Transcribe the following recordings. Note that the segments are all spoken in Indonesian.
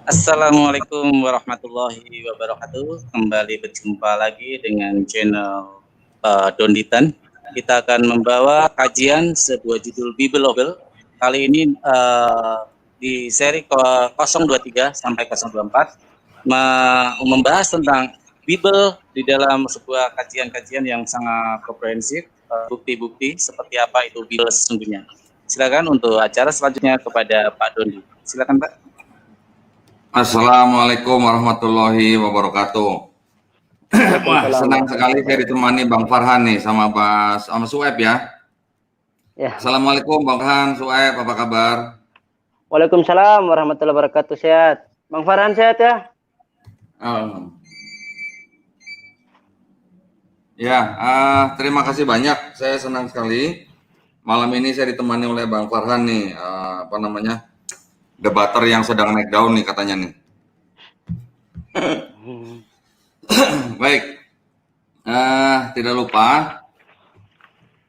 Assalamualaikum warahmatullahi wabarakatuh. Kembali berjumpa lagi dengan channel Donditan. Kita akan membawa kajian sebuah judul Bible Obel. Kali ini di seri 023 sampai 024 membahas tentang Bible di dalam sebuah kajian-kajian yang sangat komprehensif, bukti-bukti seperti apa itu Bible sesungguhnya. Silakan untuk acara selanjutnya kepada Pak Dondi. Silakan Pak. Assalamualaikum warahmatullahi wabarakatuh. Wah, senang sekali saya ditemani Bang Farhan nih sama Sueb ya. Assalamualaikum Bang Farhan, Sueb, apa kabar? Waalaikumsalam warahmatullahi wabarakatuh, sehat. Bang Farhan sehat ya? Ya, terima kasih banyak. Saya senang sekali. Malam ini saya ditemani oleh Bang Farhan nih, debater yang sedang naik daun nih katanya nih. Baik, tidak lupa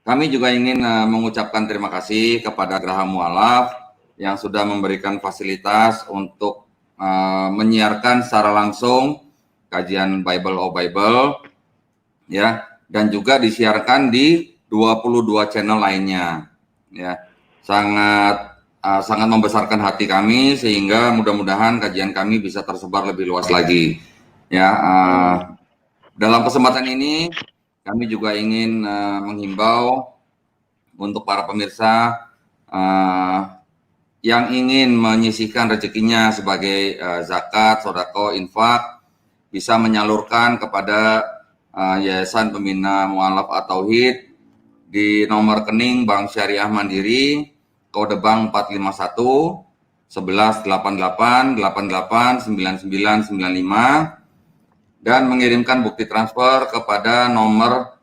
kami juga ingin mengucapkan terima kasih kepada Graha Mu'alaf yang sudah memberikan fasilitas untuk menyiarkan secara langsung kajian Bible of Bible ya, dan juga disiarkan di 22 channel lainnya ya. Sangat membesarkan hati kami sehingga mudah-mudahan kajian kami bisa tersebar lebih luas lagi ya. Dalam kesempatan ini kami juga ingin menghimbau untuk para pemirsa yang ingin menyisihkan rezekinya sebagai zakat, sodako, infak bisa menyalurkan kepada Yayasan Pembina Mu'alaf At-Tauhid di nomor rekening Bank Syariah Mandiri kode bank 451 1188 88 9995 dan mengirimkan bukti transfer kepada nomor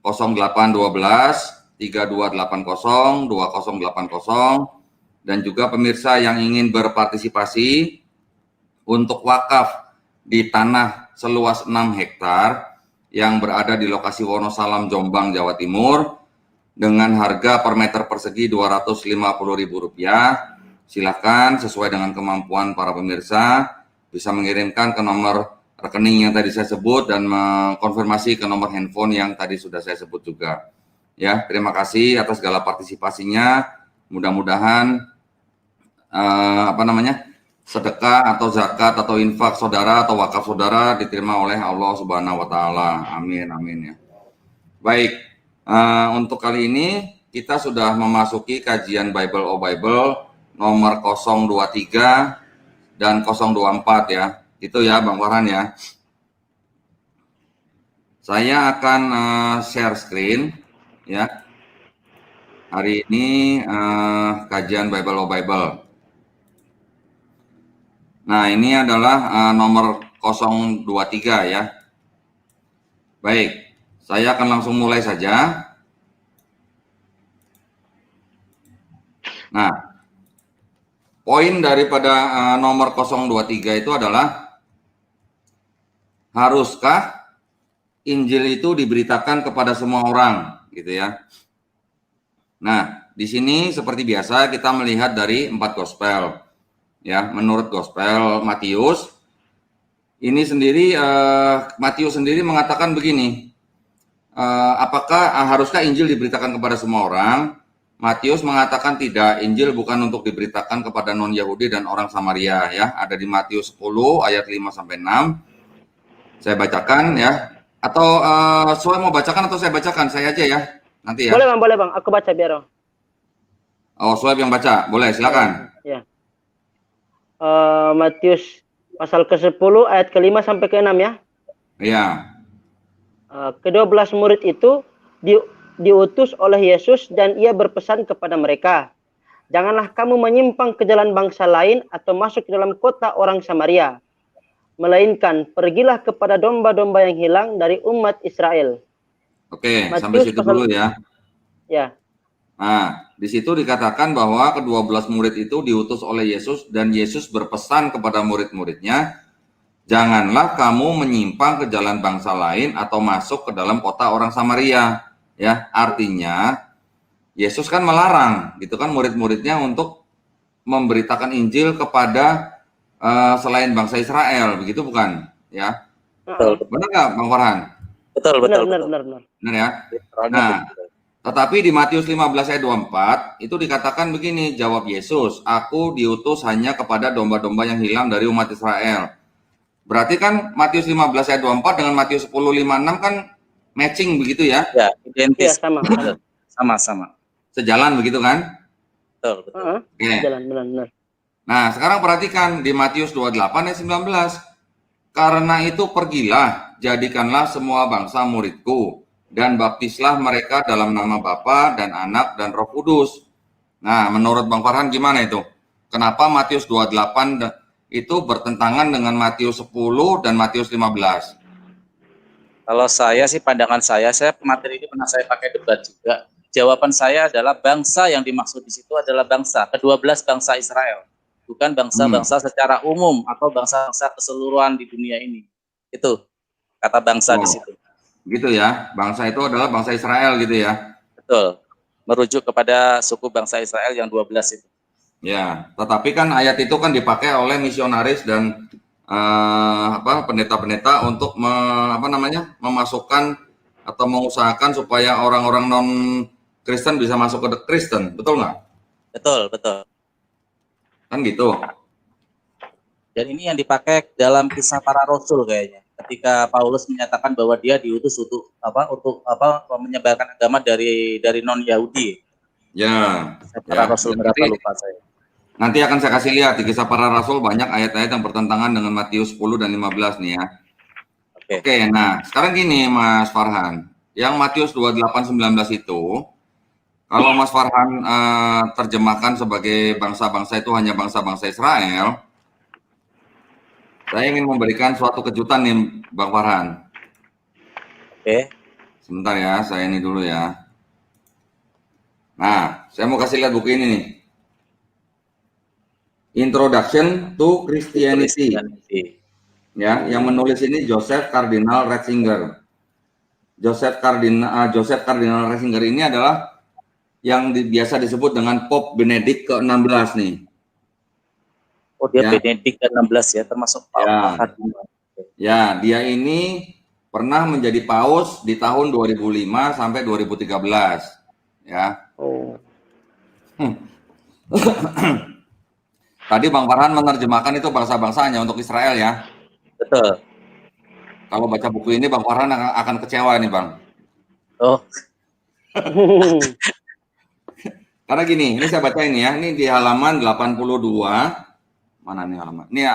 0812 3280 2080 dan juga pemirsa yang ingin berpartisipasi untuk wakaf di tanah seluas 6 hektar yang berada di lokasi Wonosalam, Jombang, Jawa Timur dengan harga per meter persegi Rp250.000. Silakan sesuai dengan kemampuan para pemirsa bisa mengirimkan ke nomor rekening yang tadi saya sebut dan mengkonfirmasi ke nomor handphone yang tadi sudah saya sebut juga. Ya, terima kasih atas segala partisipasinya. Mudah-mudahan sedekah atau zakat atau infak saudara atau wakaf saudara diterima oleh Allah Subhanahu wa taala. Amin amin ya. Baik. Untuk kali ini kita sudah memasuki kajian Bible of Bible nomor 023 dan 024 ya. Itu ya Bang Farhan ya. Saya akan share screen ya. Hari ini kajian Bible of Bible. Nah, ini adalah nomor 023 ya. Baik. Saya akan langsung mulai saja. Nah, poin daripada nomor 023 itu adalah haruskah Injil itu diberitakan kepada semua orang, gitu ya. Nah, di sini seperti biasa kita melihat dari 4 gospel. Ya, menurut gospel Matius, ini sendiri Matius sendiri mengatakan begini. Apakah haruskah Injil diberitakan kepada semua orang? Matius mengatakan tidak, Injil bukan untuk diberitakan kepada non-Yahudi dan orang Samaria ya. Ada di Matius 10 ayat 5 sampai 6. Saya bacakan ya. Atau saya mau bacakan atau saya bacakan? Saya aja ya. Nanti ya. Boleh Bang. Aku baca biar. Oh, Sueb yang baca. Boleh, silakan. Ya. Matius pasal ke-10 ayat ke-5 sampai ke-6 ya. Iya. Ke-12 murid itu diutus oleh Yesus dan ia berpesan kepada mereka, janganlah kamu menyimpang ke jalan bangsa lain atau masuk ke dalam kota orang Samaria, melainkan pergilah kepada domba-domba yang hilang dari umat Israel. Oke, sampai situ dulu ya. Ya. Nah, di situ dikatakan bahwa ke-12 murid itu diutus oleh Yesus dan Yesus berpesan kepada murid-muridnya, janganlah kamu menyimpang ke jalan bangsa lain atau masuk ke dalam kota orang Samaria. Ya, artinya Yesus kan melarang, gitu kan, murid-muridnya untuk memberitakan Injil kepada selain bangsa Israel, begitu bukan? Ya, Betul, Heeh. benar nggak Bang Farhan? betul, Benar, betul, benar, betul. benar, benar. Benar ya? Literalnya Nah, begitu. tetapi di Matius 15 ayat 24 itu dikatakan begini, jawab Yesus, aku diutus hanya kepada domba-domba yang hilang dari umat Israel. Berarti kan Matius 15 ayat 24 dengan Matius 10:56 kan matching begitu ya? Ya, Iya, identis. sama, sama. Sama-sama. Sejalan begitu kan? Betul, betul. Heeh. Oke. Jalan, benar, benar. Nah, sekarang perhatikan di Matius 28 ayat 19. Karena itu pergilah, jadikanlah semua bangsa muridku, dan baptislah mereka dalam nama Bapa dan Anak dan Roh Kudus. Nah, menurut Bang Farhan gimana itu? Kenapa Matius 28 itu bertentangan dengan Matius 10 dan Matius 15? Kalau saya sih, pandangan saya materi ini pernah saya pakai debat juga. Jawaban saya adalah bangsa yang dimaksud di situ adalah ke-12 bangsa Israel, bukan bangsa-bangsa secara umum atau bangsa-bangsa keseluruhan di dunia ini. Itu kata bangsa di Oh, situ. gitu ya. Bangsa itu adalah bangsa Israel gitu ya. Betul. Merujuk kepada suku bangsa Israel yang 12 itu. Ya, tetapi kan ayat itu kan dipakai oleh misionaris dan pendeta-pendeta untuk memasukkan atau mengusahakan supaya orang-orang non Kristen bisa masuk ke Kristen, betul nggak? Betul, betul. Kan gitu. Dan ini yang dipakai dalam Kisah Para Rasul kayaknya. Ketika Paulus menyatakan bahwa dia diutus untuk menyebarkan agama dari non Yahudi. Ya, Para ya. Rasul berapa lupa saya. Nanti akan saya kasih lihat di Kisah Para Rasul banyak ayat-ayat yang bertentangan dengan Matius 10 dan 15 nih ya. Oke, nah sekarang gini Mas Farhan, yang Matius 28:19 itu, kalau Mas Farhan terjemahkan sebagai bangsa-bangsa itu hanya bangsa-bangsa Israel, saya ingin memberikan suatu kejutan nih Bang Farhan. Oke. Sebentar ya, saya ini dulu ya. Nah, saya mau kasih lihat buku ini nih. Introduction to Christianity. Ya, yang menulis ini Joseph Cardinal Ratzinger. Joseph Cardinal Ratzinger ini adalah yang biasa disebut dengan Pope Benedict ke-16 nih. Oh, dia ya. Benedict ke-16 ya, termasuk ya. Ya, dia ini pernah menjadi paus di tahun 2005 sampai 2013. Ya. Oh. Tadi Bang Farhan menerjemahkan itu bangsa-bangsa hanya untuk Israel ya. Betul. Kalau baca buku ini Bang Farhan akan kecewa nih Bang. Oh. Karena gini, ini saya baca ini ya, ini di halaman 82. Mana nih halaman? Ini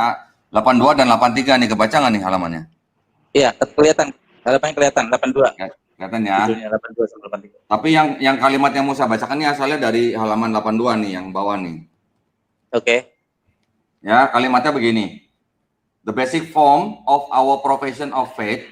82 dan 83 nih, kebaca nggak nih halamannya? Iya, kelihatan. Halamannya kelihatan, 82. Ya, kelihatan ya. 82 sampai 83. Tapi yang kalimat yang mau saya bacakan ini asalnya dari halaman 82 nih, yang bawah nih. Oke. Ya, kalimatnya begini. The basic form of our profession of faith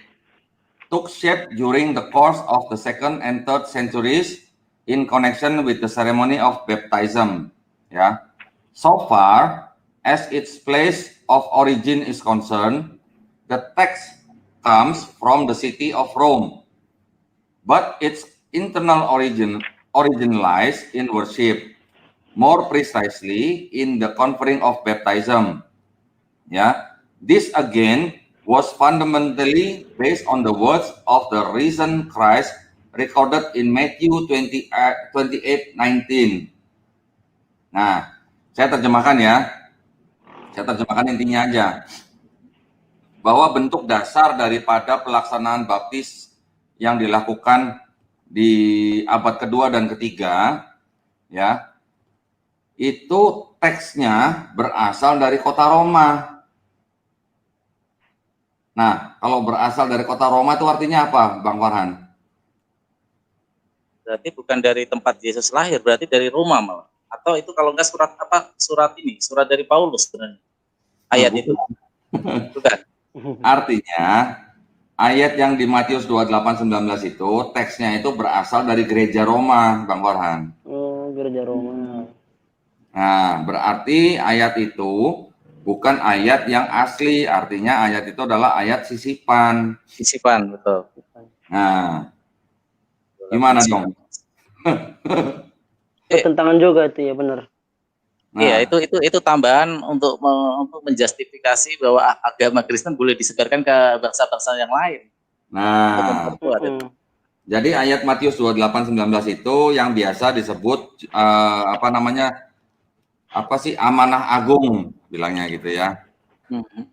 took shape during the course of the 2nd and 3rd centuries in connection with the ceremony of baptism. Ya. So far as its place of origin is concerned, the text comes from the city of Rome, but its internal origin lies in worship, more precisely in the conferring of baptism. Ya, this again was fundamentally based on the words of the risen Christ recorded in Matthew 28:19. Nah, saya terjemahkan ya. Saya terjemahkan intinya aja. Bahwa bentuk dasar daripada pelaksanaan baptis yang dilakukan di abad kedua dan ketiga, ya, itu teksnya berasal dari kota Roma. Nah, kalau berasal dari kota Roma itu artinya apa, Bang Farhan? Berarti bukan dari tempat Yesus lahir, berarti dari Roma malah. Atau itu kalau enggak surat dari Paulus sebenarnya. Ayat itu. Bukan. Artinya ayat yang di Matius 28:19 itu teksnya itu berasal dari gereja Roma, Bang Farhan. Oh, gereja Roma. Nah, berarti ayat itu bukan ayat yang asli, artinya ayat itu adalah ayat sisipan. Sisipan, betul. Nah, gimana dong? Pertentangan juga itu ya, benar. Iya, Nah, itu tambahan untuk menjustifikasi bahwa agama Kristen boleh disebarkan ke bangsa-bangsa yang lain. nah, Ketentuan ada. jadi ayat Matius 28:19 itu yang biasa disebut apa namanya? Apa sih amanah agung bilangnya gitu ya. Mhm.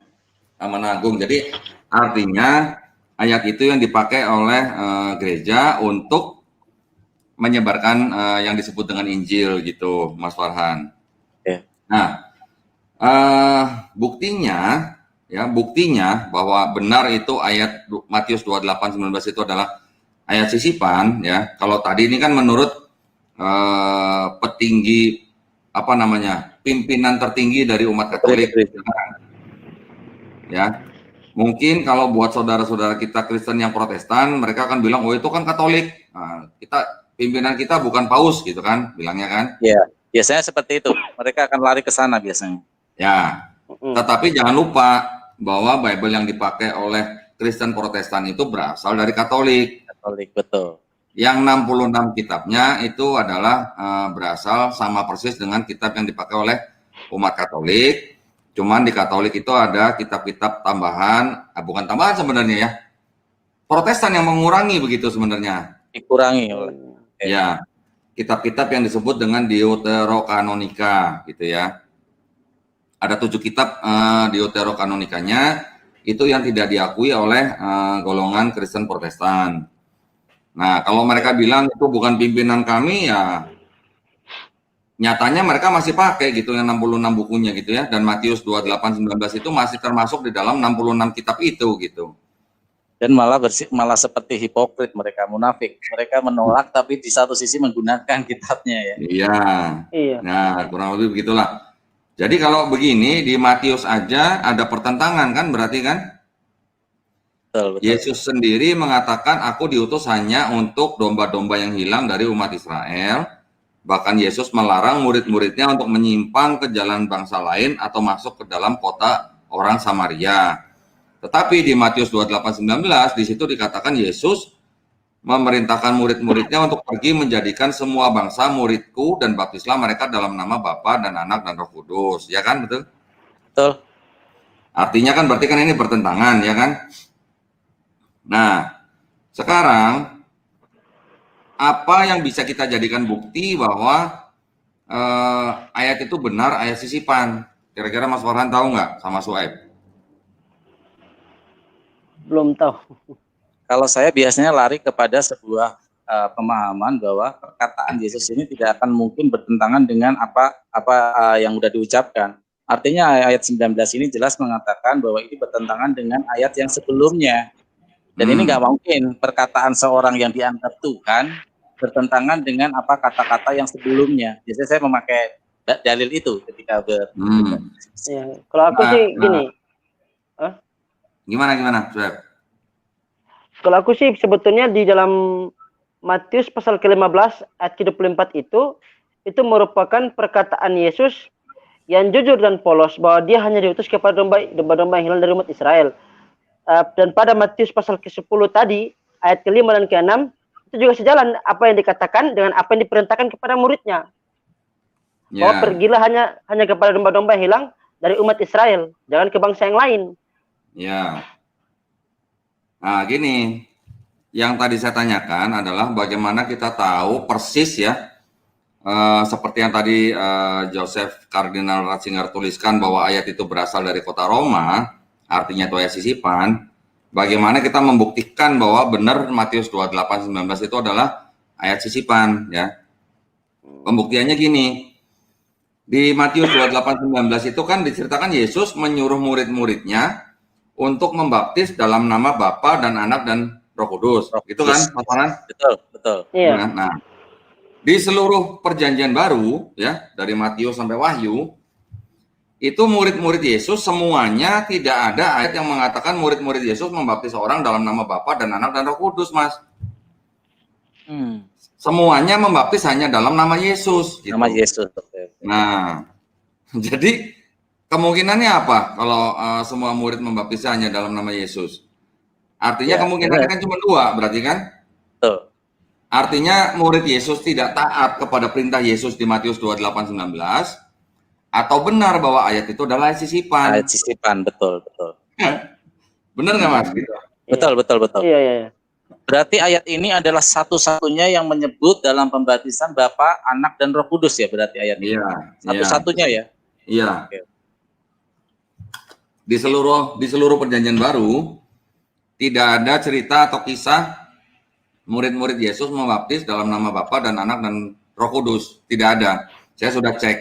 Amanah agung. Jadi artinya ayat itu yang dipakai oleh gereja untuk menyebarkan yang disebut dengan Injil gitu, Mas Farhan. Oke. Nah, buktinya ya, buktinya bahwa benar itu ayat Matius 28:19 itu adalah ayat sisipan ya. Kalau tadi ini kan menurut petinggi apa namanya? Pimpinan tertinggi dari umat Katolik ya. Mungkin kalau buat saudara-saudara kita Kristen yang Protestan, mereka akan bilang, "Oh, itu kan Katolik. Nah, pimpinan kita bukan paus," gitu kan, bilangnya kan. Ya, biasanya seperti itu. Mereka akan lari ke sana biasanya. Ya. Tetapi jangan lupa bahwa Bible yang dipakai oleh Kristen Protestan itu berasal dari Katolik. Katolik, betul. Yang 66 kitabnya itu adalah berasal sama persis dengan kitab yang dipakai oleh umat Katolik. Cuman di Katolik itu ada kitab-kitab tambahan, bukan tambahan sebenarnya ya. Protestan yang mengurangi begitu sebenarnya. Dikurangi oleh. Ya, kitab-kitab yang disebut dengan Deuterokanonika gitu ya. Ada 7 kitab Deuterokanonikanya itu yang tidak diakui oleh golongan Kristen Protestan. Nah, kalau mereka bilang itu bukan pimpinan kami, ya nyatanya mereka masih pakai gitu yang 66 bukunya gitu ya. Dan Matius 28:19 itu masih termasuk di dalam 66 kitab itu gitu. Dan malah seperti hipokrit, mereka munafik. Mereka menolak tapi di satu sisi menggunakan kitabnya ya. Iya. Nah, kurang lebih begitulah. Jadi kalau begini di Matius aja ada pertentangan kan berarti kan? Betul. Yesus sendiri mengatakan aku diutus hanya untuk domba-domba yang hilang dari umat Israel. Bahkan Yesus melarang murid-muridnya untuk menyimpang ke jalan bangsa lain atau masuk ke dalam kota orang Samaria. Tetapi di Matius 28:19 di situ dikatakan Yesus memerintahkan murid-muridnya untuk pergi menjadikan semua bangsa muridku dan baptislah mereka dalam nama Bapa dan Anak dan Roh Kudus. Ya kan, betul? Betul. Artinya kan berarti kan ini bertentangan, ya kan? Nah, sekarang apa yang bisa kita jadikan bukti bahwa ayat itu benar, ayat sisipan? Kira-kira Mas Farhan tahu nggak sama Suaib? Belum tahu. Kalau saya biasanya lari kepada sebuah pemahaman bahwa perkataan Yesus ini tidak akan mungkin bertentangan dengan apa yang sudah diucapkan. Artinya ayat 19 ini jelas mengatakan bahwa ini bertentangan dengan ayat yang sebelumnya. Dan ini nggak mungkin perkataan seorang yang dianggap Tuhan bertentangan dengan apa kata-kata yang sebelumnya. Biasanya saya memakai dalil itu ketika Ya, kalau aku sih gini. Gimana, Suhaib? Kalau aku sih sebetulnya di dalam Matius pasal ke-15 ayat ke-24 itu merupakan perkataan Yesus yang jujur dan polos bahwa dia hanya diutus kepada domba-domba yang hilang dari umat Israel. Dan pada Matius pasal ke-10 tadi ayat ke-5 dan ke-6 itu juga sejalan apa yang dikatakan dengan apa yang diperintahkan kepada muridnya. Bahwa pergilah hanya kepada domba-domba yang hilang dari umat Israel, jangan ke bangsa yang lain. Ya. Nah, gini, yang tadi saya tanyakan adalah bagaimana kita tahu persis ya, seperti yang tadi Joseph Kardinal Ratzinger tuliskan bahwa ayat itu berasal dari kota Roma, artinya itu ayat sisipan. Bagaimana kita membuktikan bahwa benar Matius 28:19 itu adalah ayat sisipan ya. Pembuktiannya gini, di Matius 28:19 itu kan diceritakan Yesus menyuruh murid-muridnya untuk membaptis dalam nama Bapa dan Anak dan Roh Kudus. Gitu kan, Mas Farhan? Betul. Iya. Nah, di seluruh perjanjian baru ya, dari Matius sampai Wahyu, itu murid-murid Yesus semuanya tidak ada ayat yang mengatakan murid-murid Yesus membaptis orang dalam nama Bapa dan Anak dan Roh Kudus, Mas. Semuanya membaptis hanya dalam nama Yesus. Gitu. Nama Yesus. Nah, jadi kemungkinannya apa kalau semua murid membaptis hanya dalam nama Yesus? Artinya kemungkinannya kan cuma 2, berarti kan? Betul. Artinya murid Yesus tidak taat kepada perintah Yesus di Matius 28:19 atau benar bahwa ayat itu adalah sisipan. Ayat sisipan, betul, betul. Benar nggak Mas? Gitu. Betul, betul, betul. Iya, iya, iya. Berarti ayat ini adalah satu-satunya yang menyebut dalam pembaptisan Bapa, Anak, dan Roh Kudus ya, berarti ayat ini. Iya. Satu-satunya ya. Iya. Oke. Di seluruh perjanjian baru tidak ada cerita atau kisah murid-murid Yesus membaptis dalam nama Bapa dan Anak dan Roh Kudus. Tidak ada. Saya sudah cek.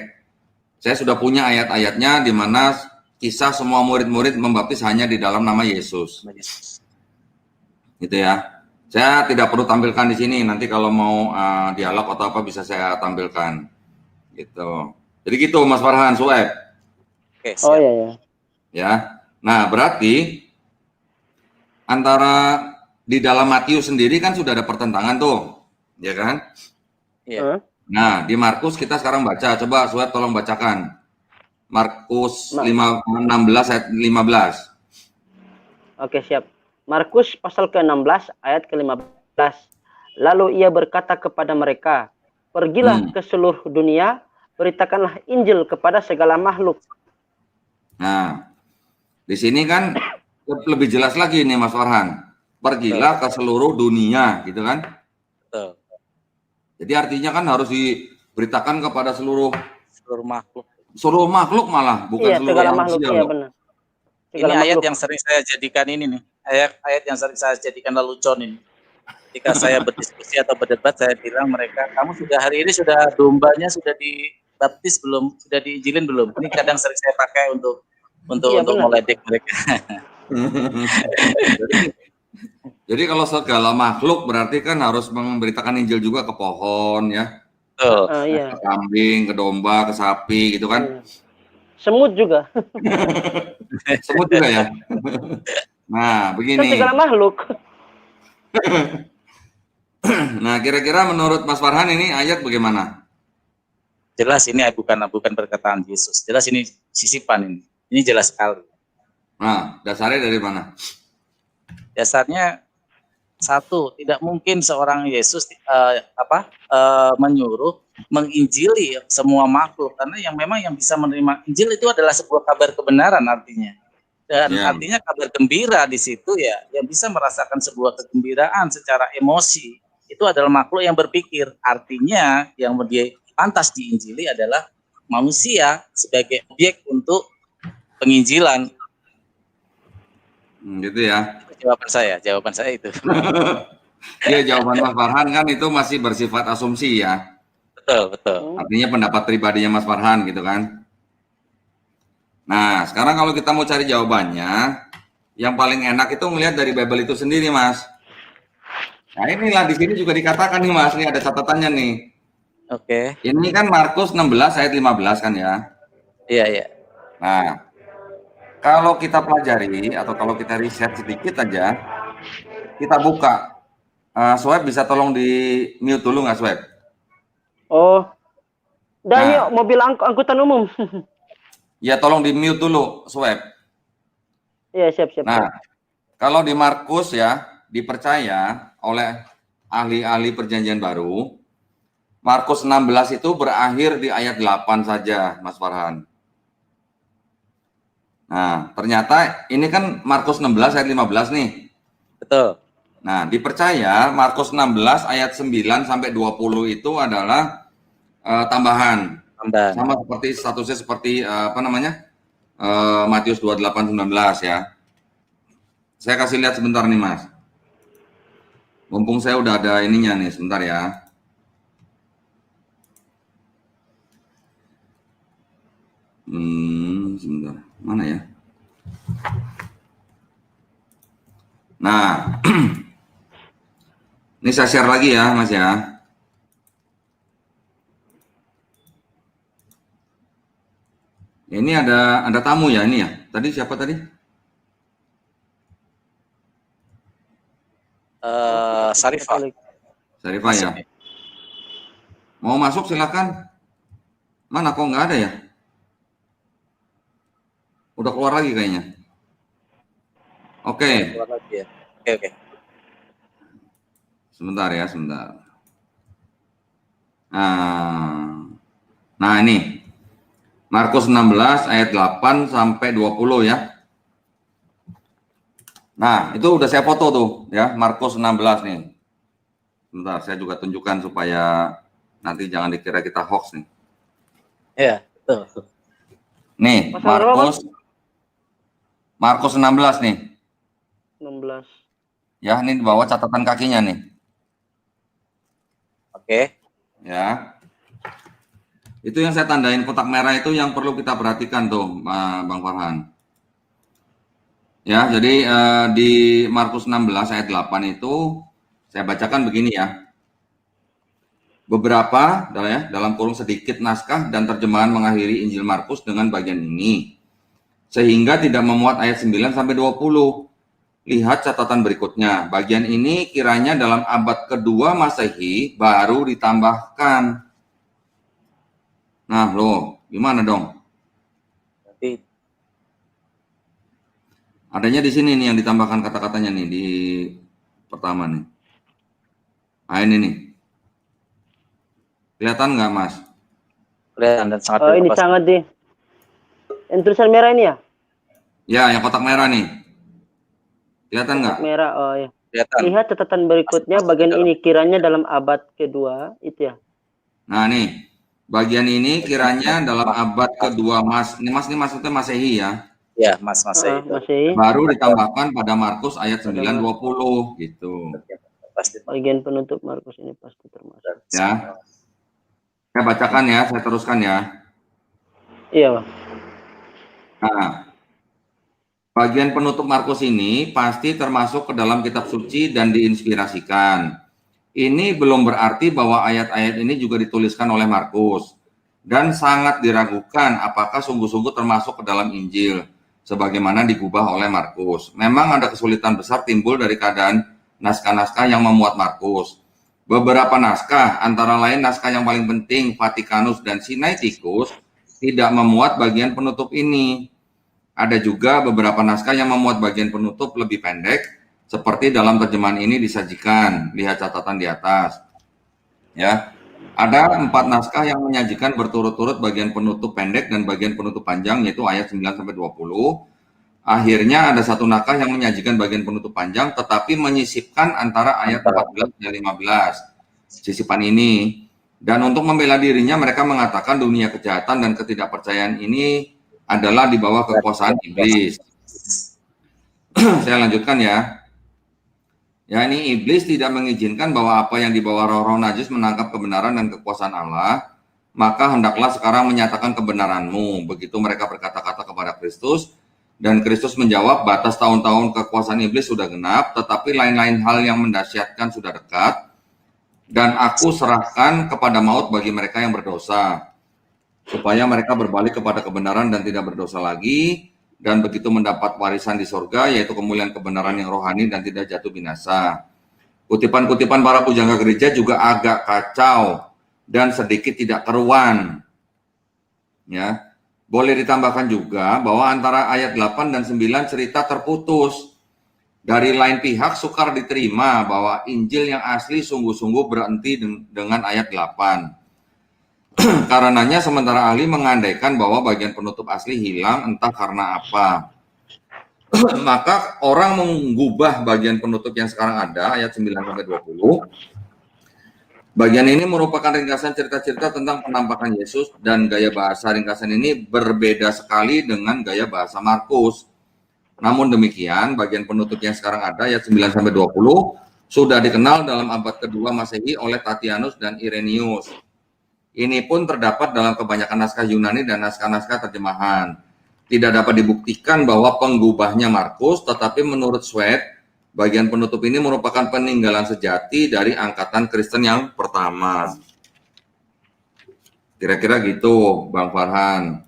Saya sudah punya ayat-ayatnya di mana kisah semua murid-murid membaptis hanya di dalam nama Yesus. Gitu ya. Saya tidak perlu tampilkan di sini. Nanti kalau mau dialog atau apa bisa saya tampilkan. Gitu. Jadi gitu Mas Farhan, Sueb. Oke, Oh siap. iya, iya. Ya. Nah, berarti antara di dalam Matius sendiri kan sudah ada pertentangan tuh. Ya kan? Iya. Nah, di Markus kita sekarang baca. Coba Sueb tolong bacakan. Markus 16 ayat 15. Oke, siap. Markus pasal ke-16 ayat ke-15. Lalu ia berkata kepada mereka, pergilah ke seluruh dunia, beritakanlah Injil kepada segala makhluk. Nah, di sini kan lebih jelas lagi nih Mas Farhan. Pergilah ke seluruh dunia, gitu kan? Betul. Jadi artinya kan harus diberitakan kepada seluruh makhluk malah, bukan Iya, seluruh segala manusia makhluk, iya loh. benar. Ini ayat yang sering saya jadikan ini nih. Ayat yang sering saya jadikan lelucon ini. Ketika saya berdiskusi atau berdebat, saya bilang mereka, kamu sudah hari ini sudah dombanya sudah dibaptis belum? Sudah diinjilin belum? Ini kadang sering saya pakai untuk meledek mereka. Jadi kalau segala makhluk berarti kan harus memberitakan Injil juga ke pohon ya. Iya. Ke kambing, ke domba, ke sapi gitu kan. Iya. Semut juga. Semut juga ya. Nah, begini. Kan segala makhluk. Nah, kira-kira menurut Mas Farhan ini ayat bagaimana? Jelas ini bukan perkataan Yesus. Jelas ini sisipan ini. Ini jelas sekali. Nah, dasarnya dari mana? Dasarnya satu, tidak mungkin seorang Yesus menyuruh menginjili semua makhluk, karena yang bisa menerima Injil itu adalah sebuah kabar kebenaran artinya. Dan artinya kabar gembira di situ ya, yang bisa merasakan sebuah kegembiraan secara emosi itu adalah makhluk yang berpikir. Artinya yang dia pantas diinjili adalah manusia sebagai objek untuk penginjilan. Gitu ya. Jawaban saya itu. Iya, jawaban Mas Farhan kan itu masih bersifat asumsi ya. Betul. Artinya pendapat pribadinya Mas Farhan gitu kan. Nah, sekarang kalau kita mau cari jawabannya, yang paling enak itu melihat dari Bible itu sendiri, Mas. Nah, inilah di sini juga dikatakan nih, Mas, ini ada catatannya nih. Oke. Ini kan Markus 16 ayat 15 kan ya. Iya. Nah, kalau kita pelajari atau kalau kita riset sedikit aja, kita buka. Swab bisa tolong di mute dulu nggak, Swab? Oh, ini mobil angkutan umum. Ya, tolong di mute dulu, Swab. Iya, siap. Nah, kalau di Markus ya, dipercaya oleh ahli-ahli perjanjian baru, Markus 16 itu berakhir di ayat 8 saja, Mas Farhan. Nah, ternyata ini kan Markus 16 ayat 15 nih. Betul. Nah, dipercaya Markus 16 ayat 9 sampai 20 itu adalah tambahan. Sama seperti statusnya seperti Matius 28 19 ya. Saya kasih lihat sebentar nih, Mas. Mumpung saya udah ada ininya nih, sebentar ya. Sebentar. Mana ya? Nah, ini saya share lagi ya, Mas ya. Ini ada tamu ya ini ya. Tadi siapa tadi? Sarifah ya. Mau masuk silakan. Mana kok nggak ada ya? Udah keluar lagi kayaknya. Oke. Oke. Sebentar ya, sebentar. Nah ini. Markus 16 ayat 8 sampai 20 ya. Nah, itu udah saya foto tuh ya, Markus 16 nih. Bentar, saya juga tunjukkan supaya nanti jangan dikira kita hoax nih. Ya, betul. Nih, Pasal berapa, Markus 16 nih. 16. Ya, ini di bawah catatan kakinya nih. Oke. Ya. Itu yang saya tandain kotak merah itu yang perlu kita perhatikan tuh, Bang Farhan. Ya, jadi di Markus 16 ayat 8 itu saya bacakan begini ya. Beberapa dalam kurung sedikit naskah dan terjemahan mengakhiri Injil Markus dengan bagian ini. Sehingga tidak memuat ayat 9 sampai 20. Lihat catatan berikutnya. Bagian ini kiranya dalam abad kedua Masehi baru ditambahkan. Nah, loh, gimana dong? Berarti Adanya di sini nih yang ditambahkan kata-katanya nih di pertama nih. Nah, ini nih. Kelihatan nggak, Mas? kelihatan dan sangat Oh, ini jelas. sangat di. Yang tulisan merah ini ya? Ya, yang kotak merah nih. Kelihatan nggak? Merah, oh ya. Kelihatan. Lihat catatan berikutnya, bagian ini kiranya dalam abad kedua, itu ya. Nah, nih. Bagian ini kiranya dalam abad kedua Ini Mas ini maksudnya Masehi ya. Ya, Mas itu. Masih. Baru ditambahkan pada Markus ayat 9:20 gitu. Pasti. Bagian penutup Markus ini pasti termasuk. Ya. Saya bacakan ya, saya teruskan ya. Iya, Bang. Nah, bagian penutup Markus ini pasti termasuk ke dalam kitab suci dan diinspirasikan. Ini belum berarti bahwa ayat-ayat ini juga dituliskan oleh Markus. Dan sangat diragukan apakah sungguh-sungguh termasuk ke dalam Injil, sebagaimana digubah oleh Markus. Memang ada kesulitan besar timbul dari keadaan naskah-naskah yang memuat Markus. Beberapa naskah, antara lain naskah yang paling penting, Vatikanus dan Sinaiticus, tidak memuat bagian penutup ini. Ada juga beberapa naskah yang memuat bagian penutup lebih pendek, seperti dalam terjemahan ini disajikan. Lihat catatan di atas. Ya, ada 4 naskah yang menyajikan berturut-turut bagian penutup pendek dan bagian penutup panjang, yaitu ayat 9-20. Akhirnya ada 1 naskah yang menyajikan bagian penutup panjang, tetapi menyisipkan antara ayat 14 dan 15. Sisipan ini. Dan untuk membela dirinya, mereka mengatakan dunia kejahatan dan ketidakpercayaan ini adalah di bawah kekuasaan iblis. Saya lanjutkan ya. Ya, ini iblis tidak mengizinkan bahwa apa yang dibawa roh-roh najis menangkap kebenaran dan kekuasaan Allah, maka hendaklah sekarang menyatakan kebenaranmu. Begitu mereka berkata-kata kepada Kristus, dan Kristus menjawab, batas tahun-tahun kekuasaan iblis sudah genap, tetapi lain-lain hal yang mendahsyatkan sudah dekat, dan aku serahkan kepada maut bagi mereka yang berdosa, supaya mereka berbalik kepada kebenaran dan tidak berdosa lagi, dan begitu mendapat warisan di surga, yaitu kemuliaan kebenaran yang rohani dan tidak jatuh binasa. Kutipan-kutipan para pujangga gereja juga agak kacau dan sedikit tidak keruan. Ya, boleh ditambahkan juga bahwa antara ayat 8 dan 9 cerita terputus. Dari lain pihak sukar diterima bahwa Injil yang asli sungguh-sungguh berhenti dengan ayat 8. Karenanya sementara ahli mengandaikan bahwa bagian penutup asli hilang entah karena apa. Maka orang mengubah bagian penutup yang sekarang ada, ayat 9-20. Bagian ini merupakan ringkasan cerita-cerita tentang penampakan Yesus, dan gaya bahasa ringkasan ini berbeda sekali dengan gaya bahasa Markus. Namun demikian, bagian penutup yang sekarang ada, ayat 9-20, sudah dikenal dalam abad kedua Masehi oleh Tatianus dan Irenaeus. Ini pun terdapat dalam kebanyakan naskah Yunani dan naskah-naskah terjemahan. Tidak dapat dibuktikan bahwa penggubahnya Markus, tetapi menurut Sweet, bagian penutup ini merupakan peninggalan sejati dari angkatan Kristen yang pertama. Kira-kira gitu, Bang Farhan.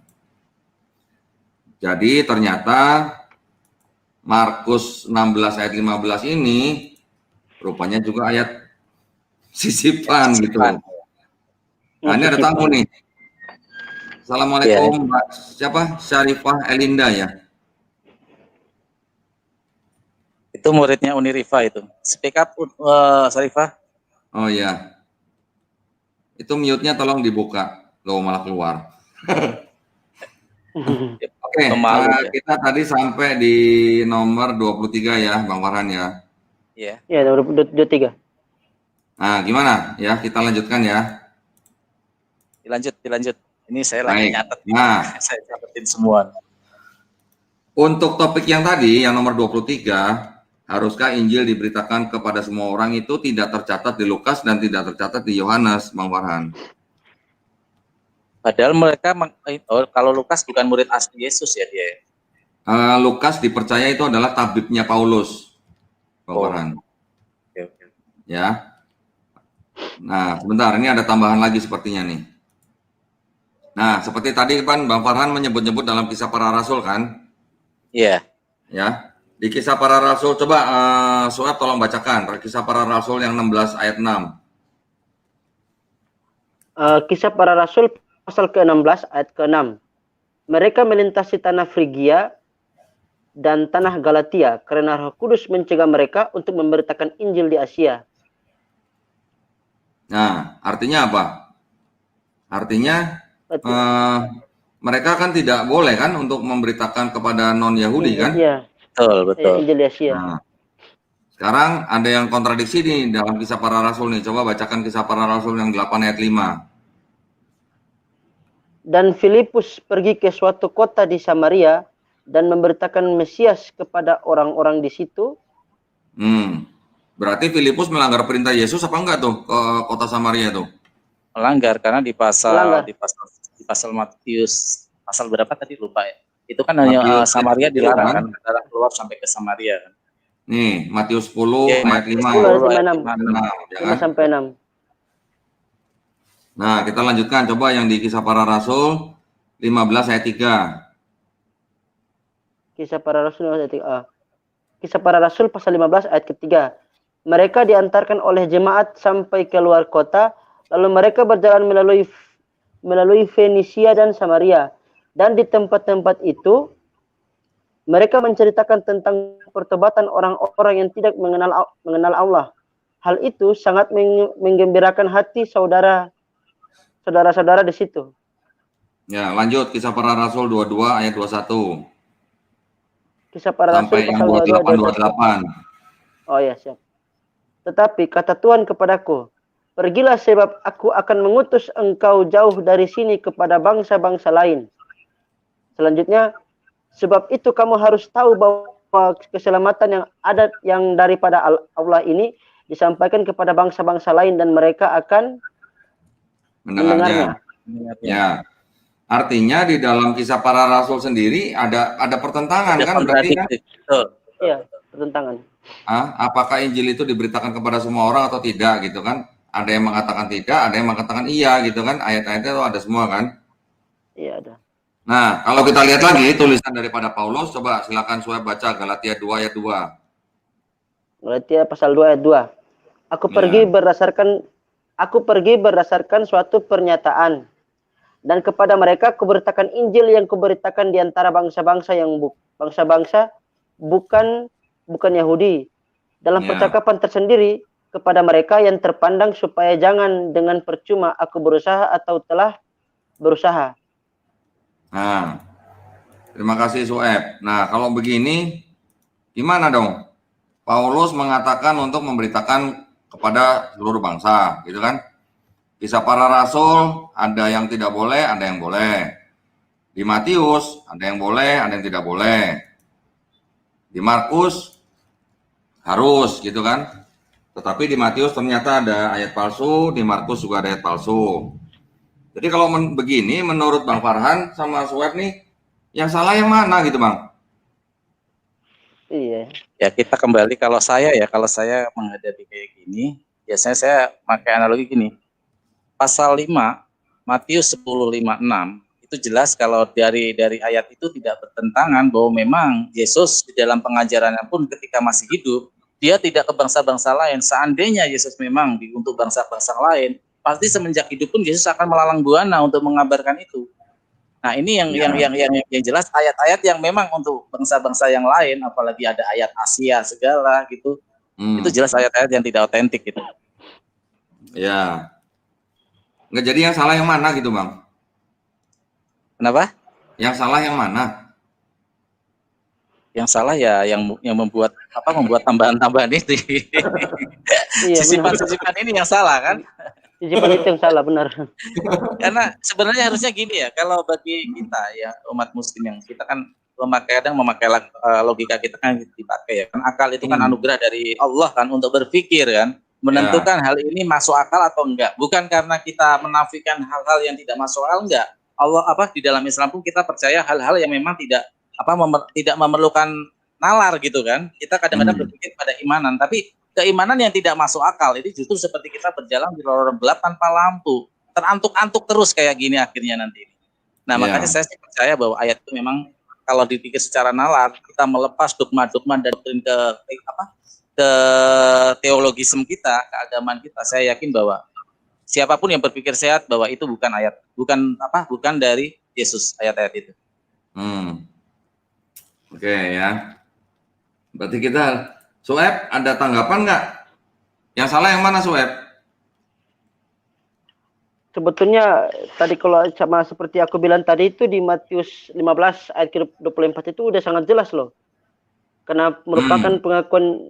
Jadi ternyata Markus 16 ayat 15 ini rupanya juga ayat sisipan gitu. Nah, ini ada tamu nih. Assalamualaikum, Mbak. Siapa? Syarifah Elinda ya? Itu muridnya Unirifa itu. Speak up, Syarifah. Oh ya. Itu mute-nya tolong dibuka. Loh, malah keluar. Oke, Pemalu ya. kita tadi sampai di nomor 23 ya, Bang Farhan ya. Iya. Ya, nomor 23. Nah, gimana ya? Kita lanjutkan ya. Dilanjut. Ini saya lagi Baik. nyatet. Nah, Saya catetin semua. untuk topik yang tadi, yang nomor 23, haruskah Injil diberitakan kepada semua orang itu tidak tercatat di Lukas dan tidak tercatat di Yohanes, Bang Farhan? Padahal mereka kalau Lukas bukan murid asli Yesus ya dia. Lukas dipercaya itu adalah tabibnya Paulus, Bang Oh. Farhan. Oke. Ya. Nah, sebentar, ini ada tambahan lagi sepertinya nih. Nah, seperti tadi kan Bang Farhan menyebut-nyebut dalam Kisah Para Rasul kan? Iya. Ya. Di Kisah Para Rasul, coba Suat tolong bacakan Kisah Para Rasul yang 16 ayat 6. Kisah Para Rasul pasal ke-16 ayat ke-6. Mereka melintasi tanah Frigia dan tanah Galatia karena Roh Kudus mencegah mereka untuk memberitakan Injil di Asia. Nah, artinya apa? Artinya mereka kan tidak boleh kan untuk memberitakan kepada non-Yahudi kan? Iya. Betul. Injil di Asia. Nah, sekarang ada yang kontradiksi nih dalam Kisah Para Rasul nih. Coba bacakan Kisah Para Rasul yang 8 ayat 5. Dan Filipus pergi ke suatu kota di Samaria dan memberitakan Mesias kepada orang-orang di situ. Berarti Filipus melanggar perintah Yesus apa enggak tuh ke kota Samaria tuh? Melanggar karena di pasal Matius pasal berapa tadi lupa ya. Itu kan hanya Samaria dilarang kan, dilarang keluar sampai ke Samaria kan. Nih, Matius 10 ayat 5. 5 sampai 6. Nah, kita lanjutkan coba yang di Kisah Para Rasul 15 ayat 3. Kisah Para Rasul ayat 3. Kisah Para Rasul pasal 15 ayat ketiga. Mereka diantarkan oleh jemaat sampai keluar kota, lalu mereka berjalan melalui Fenisia dan Samaria. Dan di tempat-tempat itu mereka menceritakan tentang pertobatan orang-orang yang tidak mengenal Allah. Hal itu sangat menggembirakan hati saudara-saudara di situ. Ya, lanjut Kisah Para Rasul 22 ayat 21. Kisah Para Rasul pasal 28. Oh ya, siap. Tetapi kata Tuhan kepadaku, pergilah sebab aku akan mengutus engkau jauh dari sini kepada bangsa-bangsa lain. Selanjutnya, sebab itu kamu harus tahu bahwa keselamatan yang daripada Allah ini disampaikan kepada bangsa-bangsa lain dan mereka akan mendengarnya. Ya. Artinya di dalam Kisah Para Rasul sendiri ada pertentangan kan berarti kan? Iya, pertentangan. Apakah Injil itu diberitakan kepada semua orang atau tidak gitu kan? Ada yang mengatakan tidak, ada yang mengatakan iya gitu kan? Ayat-ayatnya itu ada semua kan? Iya, ada. Nah, kalau kita lihat lagi tulisan daripada Paulus, coba silakan Suhaib baca Galatia 2 ayat 2. Galatia pasal 2 ayat 2. Aku pergi berdasarkan suatu pernyataan, dan kepada mereka kuberitakan Injil yang kuberitakan di antara bangsa-bangsa bukan Yahudi. Dalam percakapan tersendiri kepada mereka yang terpandang supaya jangan dengan percuma aku berusaha atau telah berusaha. Nah, terima kasih Suhaib. Nah, kalau begini gimana dong? Paulus mengatakan untuk memberitakan kepada seluruh bangsa, gitu kan? Kisah Para Rasul ada yang tidak boleh, ada yang boleh. Di Matius ada yang boleh, ada yang tidak boleh. Di Markus harus, gitu kan? Tetapi di Matius ternyata ada ayat palsu, di Markus juga ada ayat palsu. Jadi kalau begini, menurut Bang Farhan sama Suhaib nih, yang salah yang mana gitu Bang? Iya. Ya kita kembali kalau saya menghadapi kayak gini, biasanya saya pakai analogi gini. Pasal 5, Matius 10:5-6 itu jelas kalau dari ayat itu tidak bertentangan bahwa memang Yesus di dalam pengajarannya pun ketika masih hidup, dia tidak ke bangsa-bangsa lain. Seandainya Yesus memang untuk bangsa-bangsa lain, pasti semenjak hidup pun Yesus akan melalang buana untuk mengabarkan itu. Nah, ini yang jelas ayat-ayat yang memang untuk bangsa-bangsa yang lain, apalagi ada ayat Asia segala gitu. Itu jelas ayat-ayat yang tidak otentik gitu. Ya. Nggak, jadi yang salah yang mana gitu Bang? Kenapa? Yang salah yang mana? Yang salah ya yang membuat tambahan-tambahan itu. Iya benar. Sisipan ini yang salah kan? Sisipan itu yang salah, benar. Karena sebenarnya harusnya gini ya, kalau bagi kita ya umat muslim yang kita kan memakai logika kita kan dipakai ya kan, akal itu kan anugerah dari Allah kan untuk berpikir kan, menentukan hal ini masuk akal atau enggak, bukan karena kita menafikan hal-hal yang tidak masuk akal, enggak. Allah di dalam Islam pun kita percaya hal-hal yang memang tidak memerlukan nalar gitu kan. Kita kadang-kadang berpikir pada imanan, tapi keimanan yang tidak masuk akal itu justru seperti kita berjalan di lorong gelap tanpa lampu, terantuk-antuk terus kayak gini akhirnya nanti. Nah, makanya saya sih percaya bahwa ayat itu memang kalau dipikir secara nalar, kita melepas dogma-dogma dan doktrin ke teologisme kita, keagamaan kita, saya yakin bahwa siapapun yang berpikir sehat bahwa itu bukan dari Yesus ayat-ayat itu. Oke ya. Berarti kita, Sueb, ada tanggapan nggak? Yang salah yang mana, Sueb? Sebetulnya tadi kalau sama seperti aku bilang tadi itu di Matius 15 ayat ke-24 itu udah sangat jelas loh. Karena merupakan pengakuan